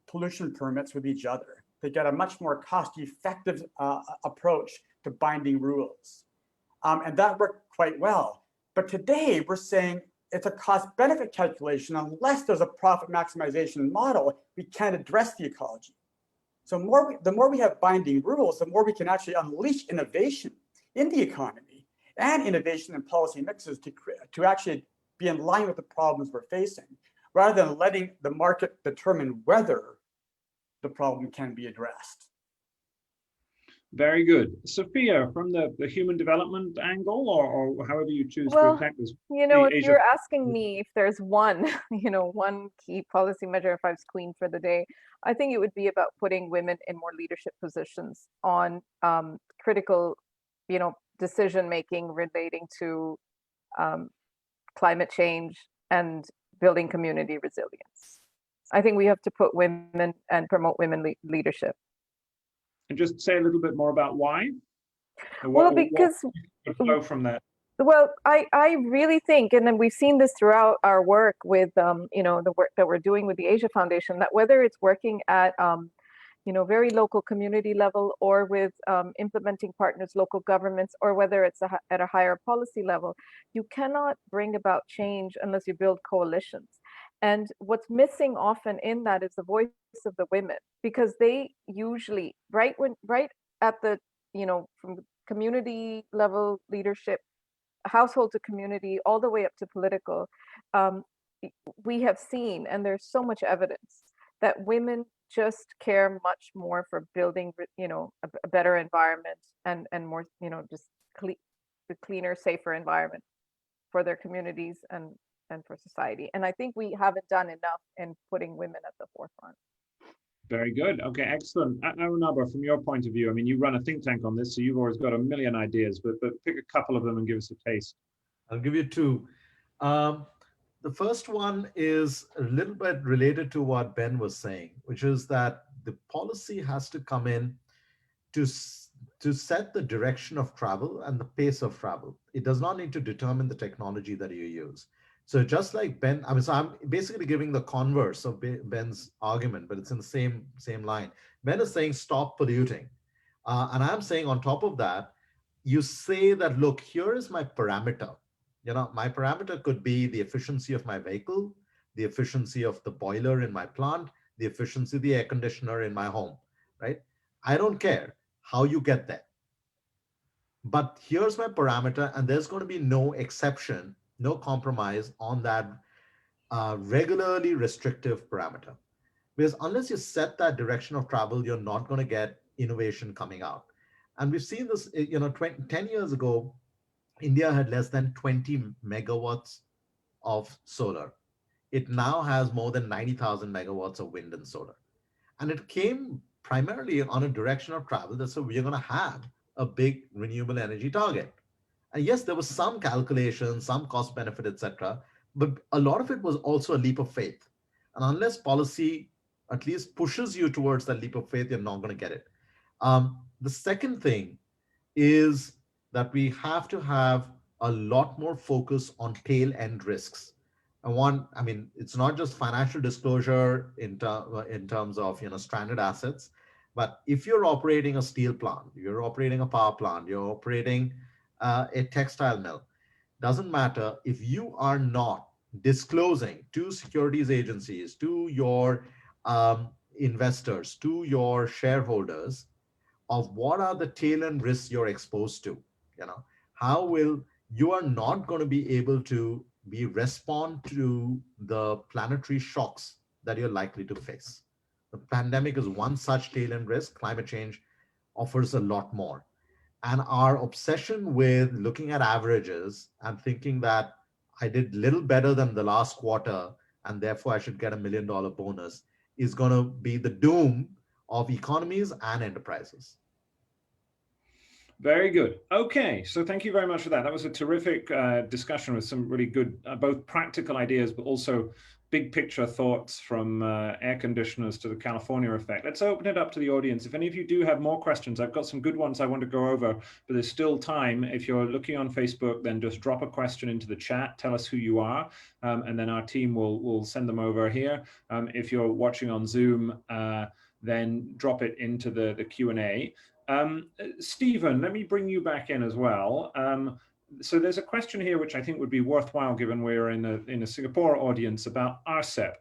pollution permits with each other. They get a much more cost-effective approach to binding rules. And that worked quite well. But today we're saying it's a cost-benefit calculation. Unless there's a profit maximization model, we can't address the ecology. So the more we have binding rules, the more we can actually unleash innovation in the economy and innovation in policy mixes to actually be in line with the problems we're facing, rather than letting the market determine whether the problem can be addressed. Very good. Sophia, from the human development angle, or however you choose to attack this. You know, if you're asking me if there's one, one key policy measure, if I was queen for the day, I think it would be about putting women in more leadership positions on critical, decision-making relating to climate change and building community resilience. I think we have to put women and promote women leadership. And just say a little bit more about why. Well, because what flow from that. Well, I really think, and then we've seen this throughout our work with, the work that we're doing with the Asia Foundation, that whether it's working at, very local community level or with implementing partners, local governments, or whether it's at a higher policy level, you cannot bring about change unless you build coalitions. And what's missing often in that is the voice of the women, because they usually, right at the, from community level leadership, household to community, all the way up to political, we have seen, and there's so much evidence that women just care much more for building, a better environment and more, just cleaner, safer environment for their communities and for society. And I think we haven't done enough in putting women at the forefront. Very good. Okay, excellent. Arunabha, from your point of view, I mean, you run a think tank on this, so you've always got a million ideas, but pick a couple of them and give us a taste. I'll give you two. The first one is a little bit related to what Ben was saying, which is that the policy has to come in to set the direction of travel and the pace of travel. It does not need to determine the technology that you use. So just like Ben, so I'm basically giving the converse of Ben's argument, but it's in the same line. Ben is saying stop polluting. And I'm saying on top of that, you say that, look, here is my parameter. My parameter could be the efficiency of my vehicle, the efficiency of the boiler in my plant, the efficiency of the air conditioner in my home, right? I don't care how you get there. But here's my parameter, and there's going to be no exception, no compromise on that regularly restrictive parameter. Because unless you set that direction of travel, you're not going to get innovation coming out. And we've seen this, 10 years ago, India had less than 20 megawatts of solar. It now has more than 90,000 megawatts of wind and solar. And it came primarily on a direction of travel that said we're going to have a big renewable energy target. And yes, there was some calculation, some cost benefit, etc. But a lot of it was also a leap of faith. And unless policy at least pushes you towards that leap of faith, you're not going to get it. The second thing is that we have to have a lot more focus on tail end risks. And it's not just financial disclosure in terms of stranded assets, but if you're operating a steel plant, you're operating a power plant, you're operating a textile mill, doesn't matter if you are not disclosing to securities agencies, to your investors, to your shareholders, of what are the tail end risks you're exposed to. You are not going to be able to respond to the planetary shocks that you're likely to face. The pandemic is one such tail end risk. Climate change offers a lot more. And our obsession with looking at averages and thinking that I did little better than the last quarter and therefore I should get $1 million bonus is going to be the doom of economies and enterprises. Very good. Okay, so thank you very much for that. That was a terrific discussion with some really good, both practical ideas, but also big picture thoughts from air conditioners to the California effect. Let's open it up to the audience. If any of you do have more questions, I've got some good ones I want to go over, but there's still time. If you're looking on Facebook, then just drop a question into the chat, tell us who you are, and then our team will send them over here. If you're watching on Zoom, then drop it into the Q&A. Stephen, let me bring you back in as well. So there's a question here which I think would be worthwhile given we're in a Singapore audience about RCEP,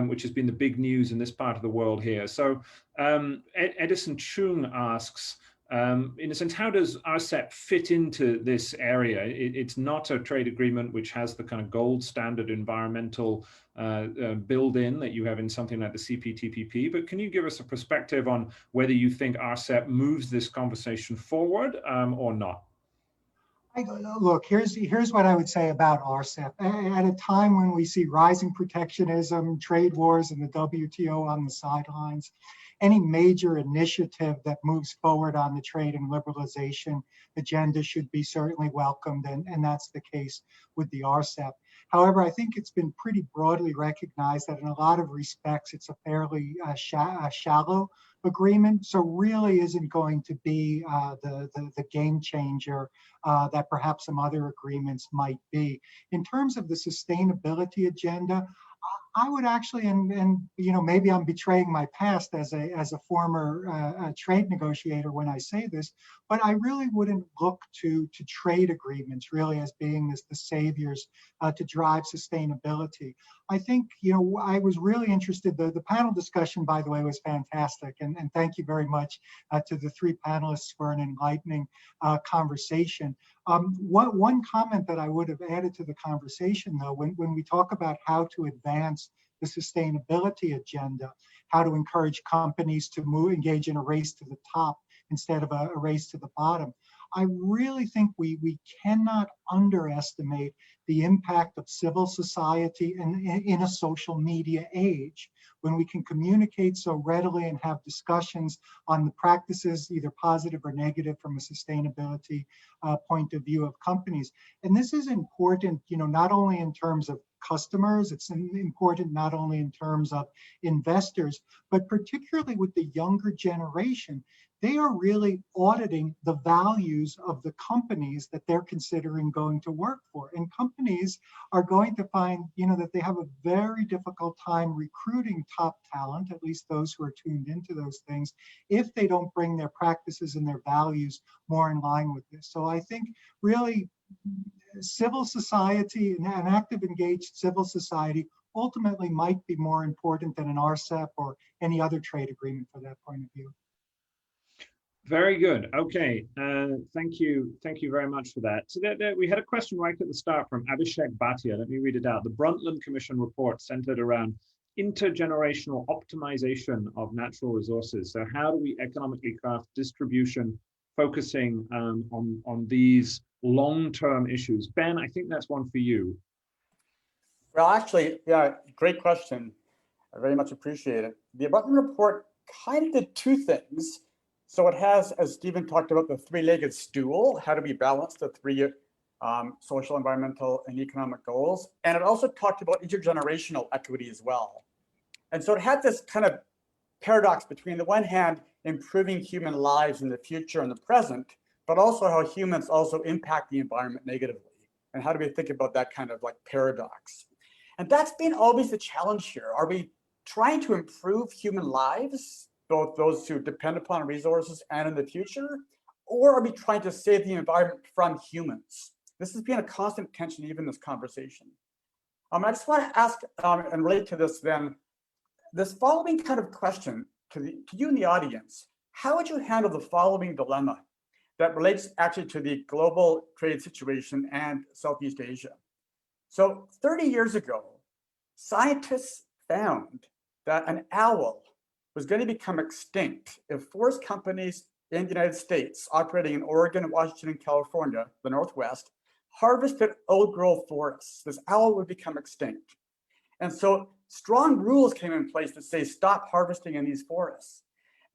which has been the big news in this part of the world here. So Edison Chung asks, in a sense, how does RCEP fit into this area? It's not a trade agreement which has the kind of gold standard environmental build-in that you have in something like the CPTPP, but can you give us a perspective on whether you think RCEP moves this conversation forward or not? Look, here's what I would say about RCEP. At a time when we see rising protectionism, trade wars, and the WTO on the sidelines, any major initiative that moves forward on the trade and liberalization agenda should be certainly welcomed, and that's the case with the RCEP. However, I think it's been pretty broadly recognized that in a lot of respects, it's a fairly shallow agreement, so really isn't going to be the game changer that perhaps some other agreements might be. In terms of the sustainability agenda, I would actually, and you know, maybe I'm betraying my past as a former trade negotiator when I say this, but I really wouldn't look to trade agreements really as being the saviors to drive sustainability. I think, you know, I was really interested, the panel discussion, by the way, was fantastic, and thank you very much to the three panelists for an enlightening conversation. One comment that I would have added to the conversation, though, when we talk about how to advance the sustainability agenda, how to encourage companies to engage in a race to the top instead of a race to the bottom, I really think we cannot underestimate the impact of civil society in a social media age, when we can communicate so readily and have discussions on the practices, either positive or negative from a sustainability point of view of companies. And this is important, you know, not only in terms of customers, it's important not only in terms of investors, but particularly with the younger generation. They are really auditing the values of the companies that they're considering going to work for. And companies are going to find, you know, that they have a very difficult time recruiting top talent, at least those who are tuned into those things, if they don't bring their practices and their values more in line with this. So I think really civil society, an active, engaged civil society, ultimately might be more important than an RCEP or any other trade agreement for that point of view. Very good. Okay, thank you very much for that. So we had a question right at the start from Abhishek Bhatia. Let me read it out. The Brundtland Commission report centered around intergenerational optimization of natural resources. So how do we economically craft distribution focusing on these long-term issues? Ben, I think that's one for you. Well, actually, yeah, great question. I very much appreciate it. The Brundtland report kind of did two things. So it has, as Stephen talked about, the three-legged stool. How do we balance the three social, environmental, and economic goals? And it also talked about intergenerational equity as well. And so it had this kind of paradox between, the one hand, improving human lives in the future and the present, but also how humans also impact the environment negatively. And how do we think about that kind of like paradox? And that's been always the challenge here. Are we trying to improve human lives, both those who depend upon resources and in the future, or are we trying to save the environment from humans? This has been a constant tension even in this conversation. I just want to ask and relate to this then, this following kind of question to you in the audience. How would you handle the following dilemma that relates actually to the global trade situation and Southeast Asia? So 30 years ago, scientists found that an owl was going to become extinct if forest companies in the United States operating in Oregon, Washington, and California, the Northwest, harvested old-growth forests. This owl would become extinct. And so strong rules came in place to say, stop harvesting in these forests.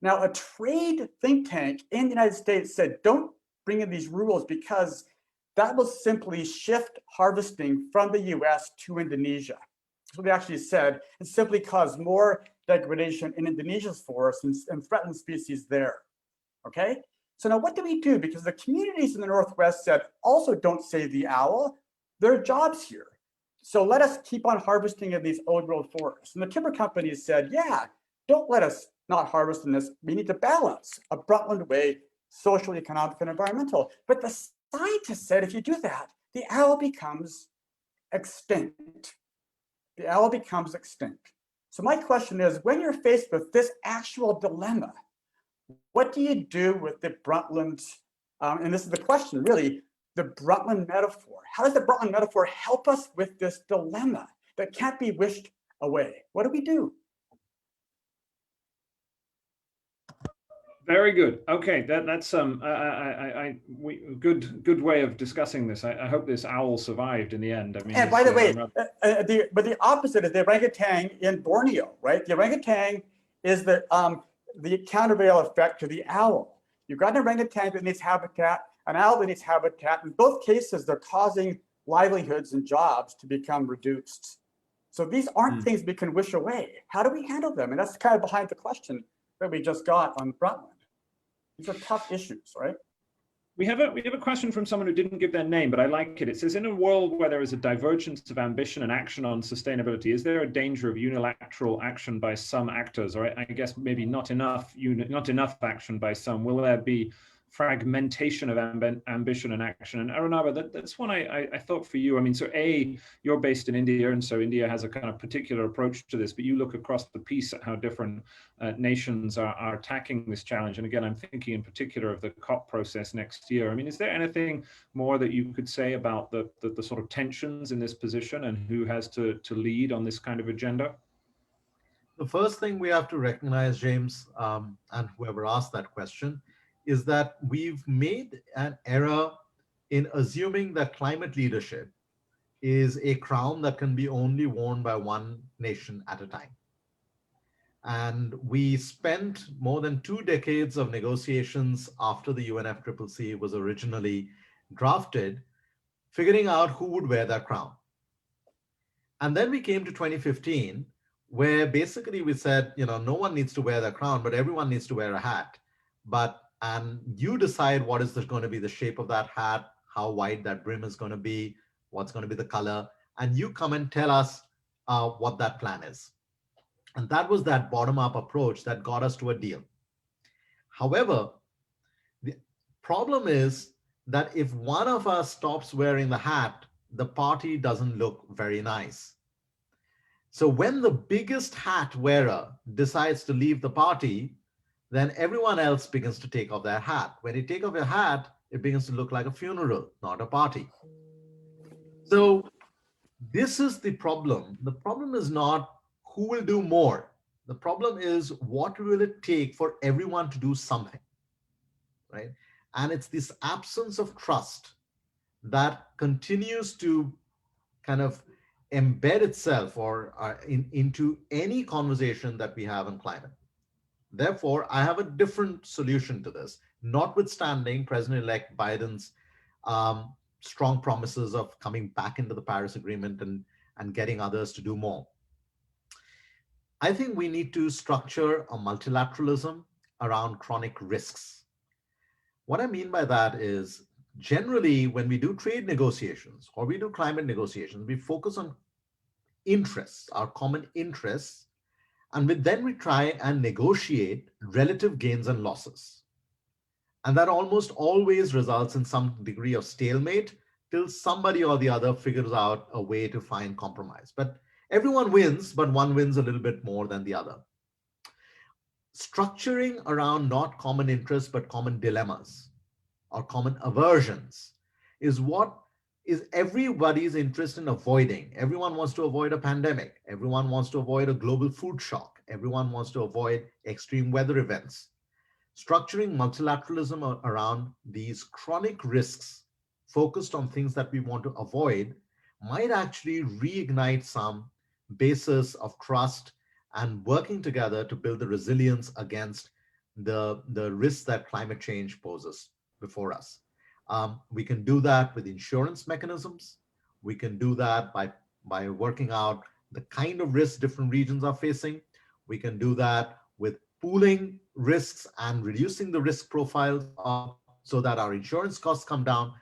Now, a trade think tank in the United States said, don't bring in these rules because that will simply shift harvesting from the US to Indonesia. That's what they actually said, and simply cause more degradation in Indonesia's forests and threaten species there, okay? So now what do we do? Because the communities in the Northwest said, also don't save the owl, there are jobs here. So let us keep on harvesting in these old growth forests. And the timber companies said, yeah, don't let us not harvest in this. We need to balance a Brundtland way, social, economic, and environmental. But the scientists said, if you do that, the owl becomes extinct. The owl becomes extinct. So my question is, when you're faced with this actual dilemma, what do you do with the Brundtland, and this is the question really, the Brundtland metaphor? How does the Brundtland metaphor help us with this dilemma that can't be wished away? What do we do? Very good. Okay, that's good way of discussing this. I hope this owl survived in the end. I mean, and by the way, but the opposite is the orangutan in Borneo, right? The orangutan is the countervail effect to the owl. You've got an orangutan that needs habitat, an owl that needs habitat. In both cases, they're causing livelihoods and jobs to become reduced. So these aren't things we can wish away. How do we handle them? And that's kind of behind the question that we just got on Brundtland. These are tough issues, right? We have a question from someone who didn't give their name, but I like it. It says, in a world where there is a divergence of ambition and action on sustainability, is there a danger of unilateral action by some actors, or I guess maybe not enough action by some? Will there be fragmentation of ambition and action? And Arunabha, that's one I thought for you. I mean, so you're based in India, and so India has a kind of particular approach to this, but you look across the piece at how different nations are attacking this challenge. And again, I'm thinking in particular of the COP process next year. I mean, is there anything more that you could say about the sort of tensions in this position and who has to lead on this kind of agenda? The first thing we have to recognize, James, and whoever asked that question, is that we've made an error in assuming that climate leadership is a crown that can be only worn by one nation at a time. And we spent more than 2 decades of negotiations after the UNFCCC was originally drafted, figuring out who would wear that crown. And then we came to 2015, where basically we said, no one needs to wear that crown, but everyone needs to wear a hat. And you decide what is going to be the shape of that hat, how wide that brim is going to be, what's going to be the color, and you come and tell us what that plan is. And that was that bottom-up approach that got us to a deal. However, the problem is that if one of us stops wearing the hat, the party doesn't look very nice. So when the biggest hat wearer decides to leave the party, then everyone else begins to take off their hat. When you take off your hat, it begins to look like a funeral, not a party. So this is the problem. The problem is not who will do more. The problem is what will it take for everyone to do something, right? And it's this absence of trust that continues to kind of embed itself into any conversation that we have on climate. Therefore, I have a different solution to this, notwithstanding President-elect Biden's strong promises of coming back into the Paris Agreement and getting others to do more. I think we need to structure a multilateralism around chronic risks. What I mean by that is, generally, when we do trade negotiations or we do climate negotiations, we focus on interests, our common interests, and then we try and negotiate relative gains and losses. And that almost always results in some degree of stalemate till somebody or the other figures out a way to find compromise. But everyone wins, but one wins a little bit more than the other. Structuring around not common interests, but common dilemmas or common aversions is what is everybody's interest in avoiding. Everyone wants to avoid a pandemic. Everyone wants to avoid a global food shock. Everyone wants to avoid extreme weather events. Structuring multilateralism around these chronic risks focused on things that we want to avoid might actually reignite some basis of trust and working together to build the resilience against the risks that climate change poses before us. We can do that with insurance mechanisms. We can do that by working out the kind of risks different regions are facing. We can do that with pooling risks and reducing the risk profiles so that our insurance costs come down.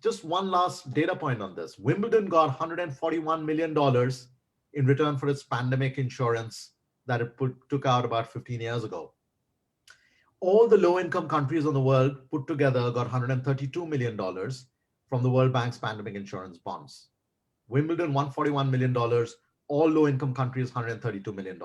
Just one last data point on this. Wimbledon got $141 million in return for its pandemic insurance that it took out about 15 years ago. All the low-income countries in the world put together got $132 million from the World Bank's pandemic insurance bonds. Wimbledon, $141 million, all low-income countries, $132 million.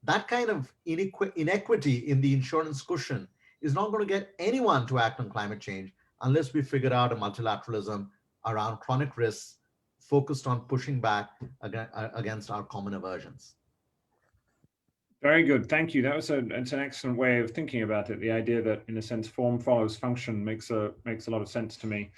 That kind of inequity in the insurance cushion is not going to get anyone to act on climate change unless we figure out a multilateralism around chronic risks focused on pushing back against our common aversions. Very good, thank you. It's an excellent way of thinking about it. The idea that, in a sense, form follows function makes a lot of sense to me.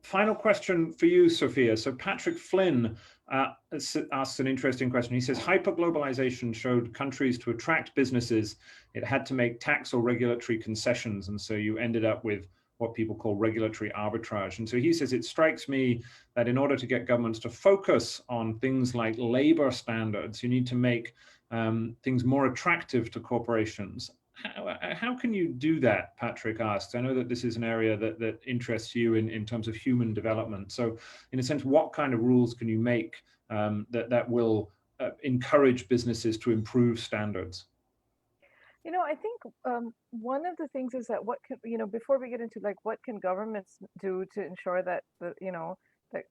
Final question for you, Sophia. So Patrick Flynn asks an interesting question. He says, hyperglobalization showed countries to attract businesses, it had to make tax or regulatory concessions, and so you ended up with what people call regulatory arbitrage. And so he says, it strikes me that in order to get governments to focus on things like labor standards, you need to make things more attractive to corporations. How can you do that, Patrick asks? I know that this is an area that interests you in terms of human development. So in a sense, what kind of rules can you make that will encourage businesses to improve standards? You know, I think one of the things is that what can, before we get into like what can governments do to ensure that, that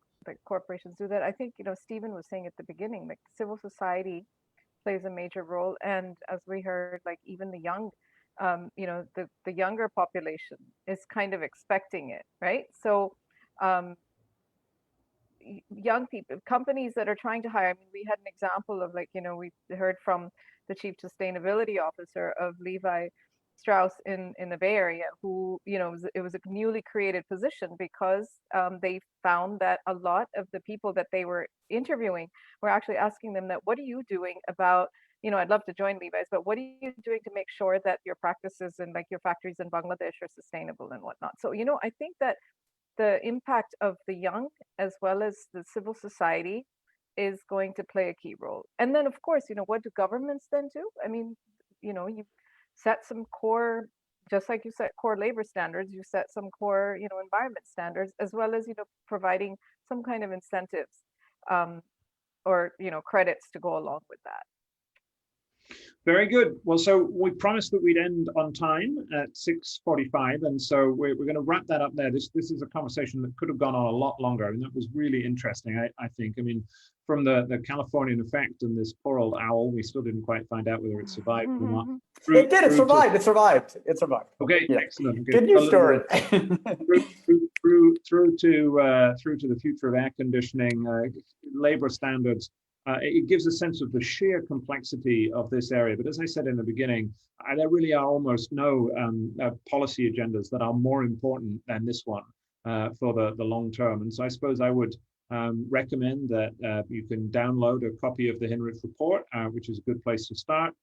corporations do that, I think, Stephen was saying at the beginning, like civil society plays a major role. And as we heard, like even the young, the younger population is kind of expecting it, right? So young people, companies that are trying to hire, I mean, we had an example of like, we heard from the chief sustainability officer of Levi Strauss in the Bay Area, who, it was a newly created position because they found that a lot of the people that they were interviewing were actually asking them that, what are you doing about, I'd love to join Levi's, but what are you doing to make sure that your practices and like your factories in Bangladesh are sustainable and whatnot? So, I think that the impact of the young as well as the civil society is going to play a key role. And then, of course, what do governments then do? I mean, you set some core, just like you set core labor standards, you set some core, environment standards, as well as, providing some kind of incentives or, credits to go along with that. Very good. Well, so we promised that we'd end on time at 6:45, and so we're going to wrap that up there. This is a conversation that could have gone on a lot longer, and that was really interesting, I think. I mean, from the Californian effect and this poor old owl, we still didn't quite find out whether it survived or not. It did. It survived. It survived. Okay, yeah. Excellent. Good news story. through to the future of air conditioning, labor standards. It gives a sense of the sheer complexity of this area. But as I said in the beginning, there really are almost no policy agendas that are more important than this one for the long term. And so I suppose I would recommend that you can download a copy of the Hinrich report, which is a good place to start.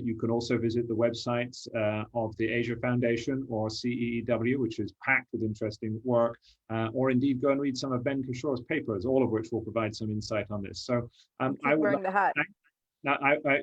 You can also visit the websites of the Asia Foundation or CEEW, which is packed with interesting work, or indeed go and read some of Ben Cashore's papers, all of which will provide some insight on this. So I would wearing the hat.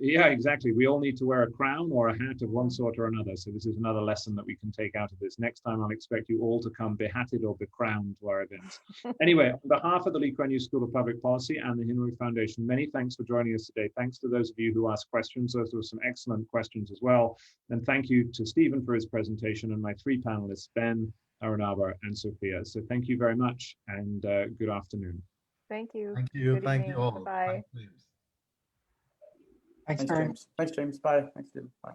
Yeah, exactly. We all need to wear a crown or a hat of one sort or another. So this is another lesson that we can take out of this. Next time, I'll expect you all to come behatted or becrowned to our events. Anyway, on behalf of the Lee Kuan Yew School of Public Policy and the Hinrich Foundation, many thanks for joining us today. Thanks to those of you who asked questions. Those were some excellent questions as well. And thank you to Stephen for his presentation and my three panelists, Ben, Arunabha, and Sophia. So thank you very much and good afternoon. Thank you. Thank you. Good Thank evening. you all. Bye. Thanks, James. Thanks, James. Bye. Thanks, Stephen. Bye.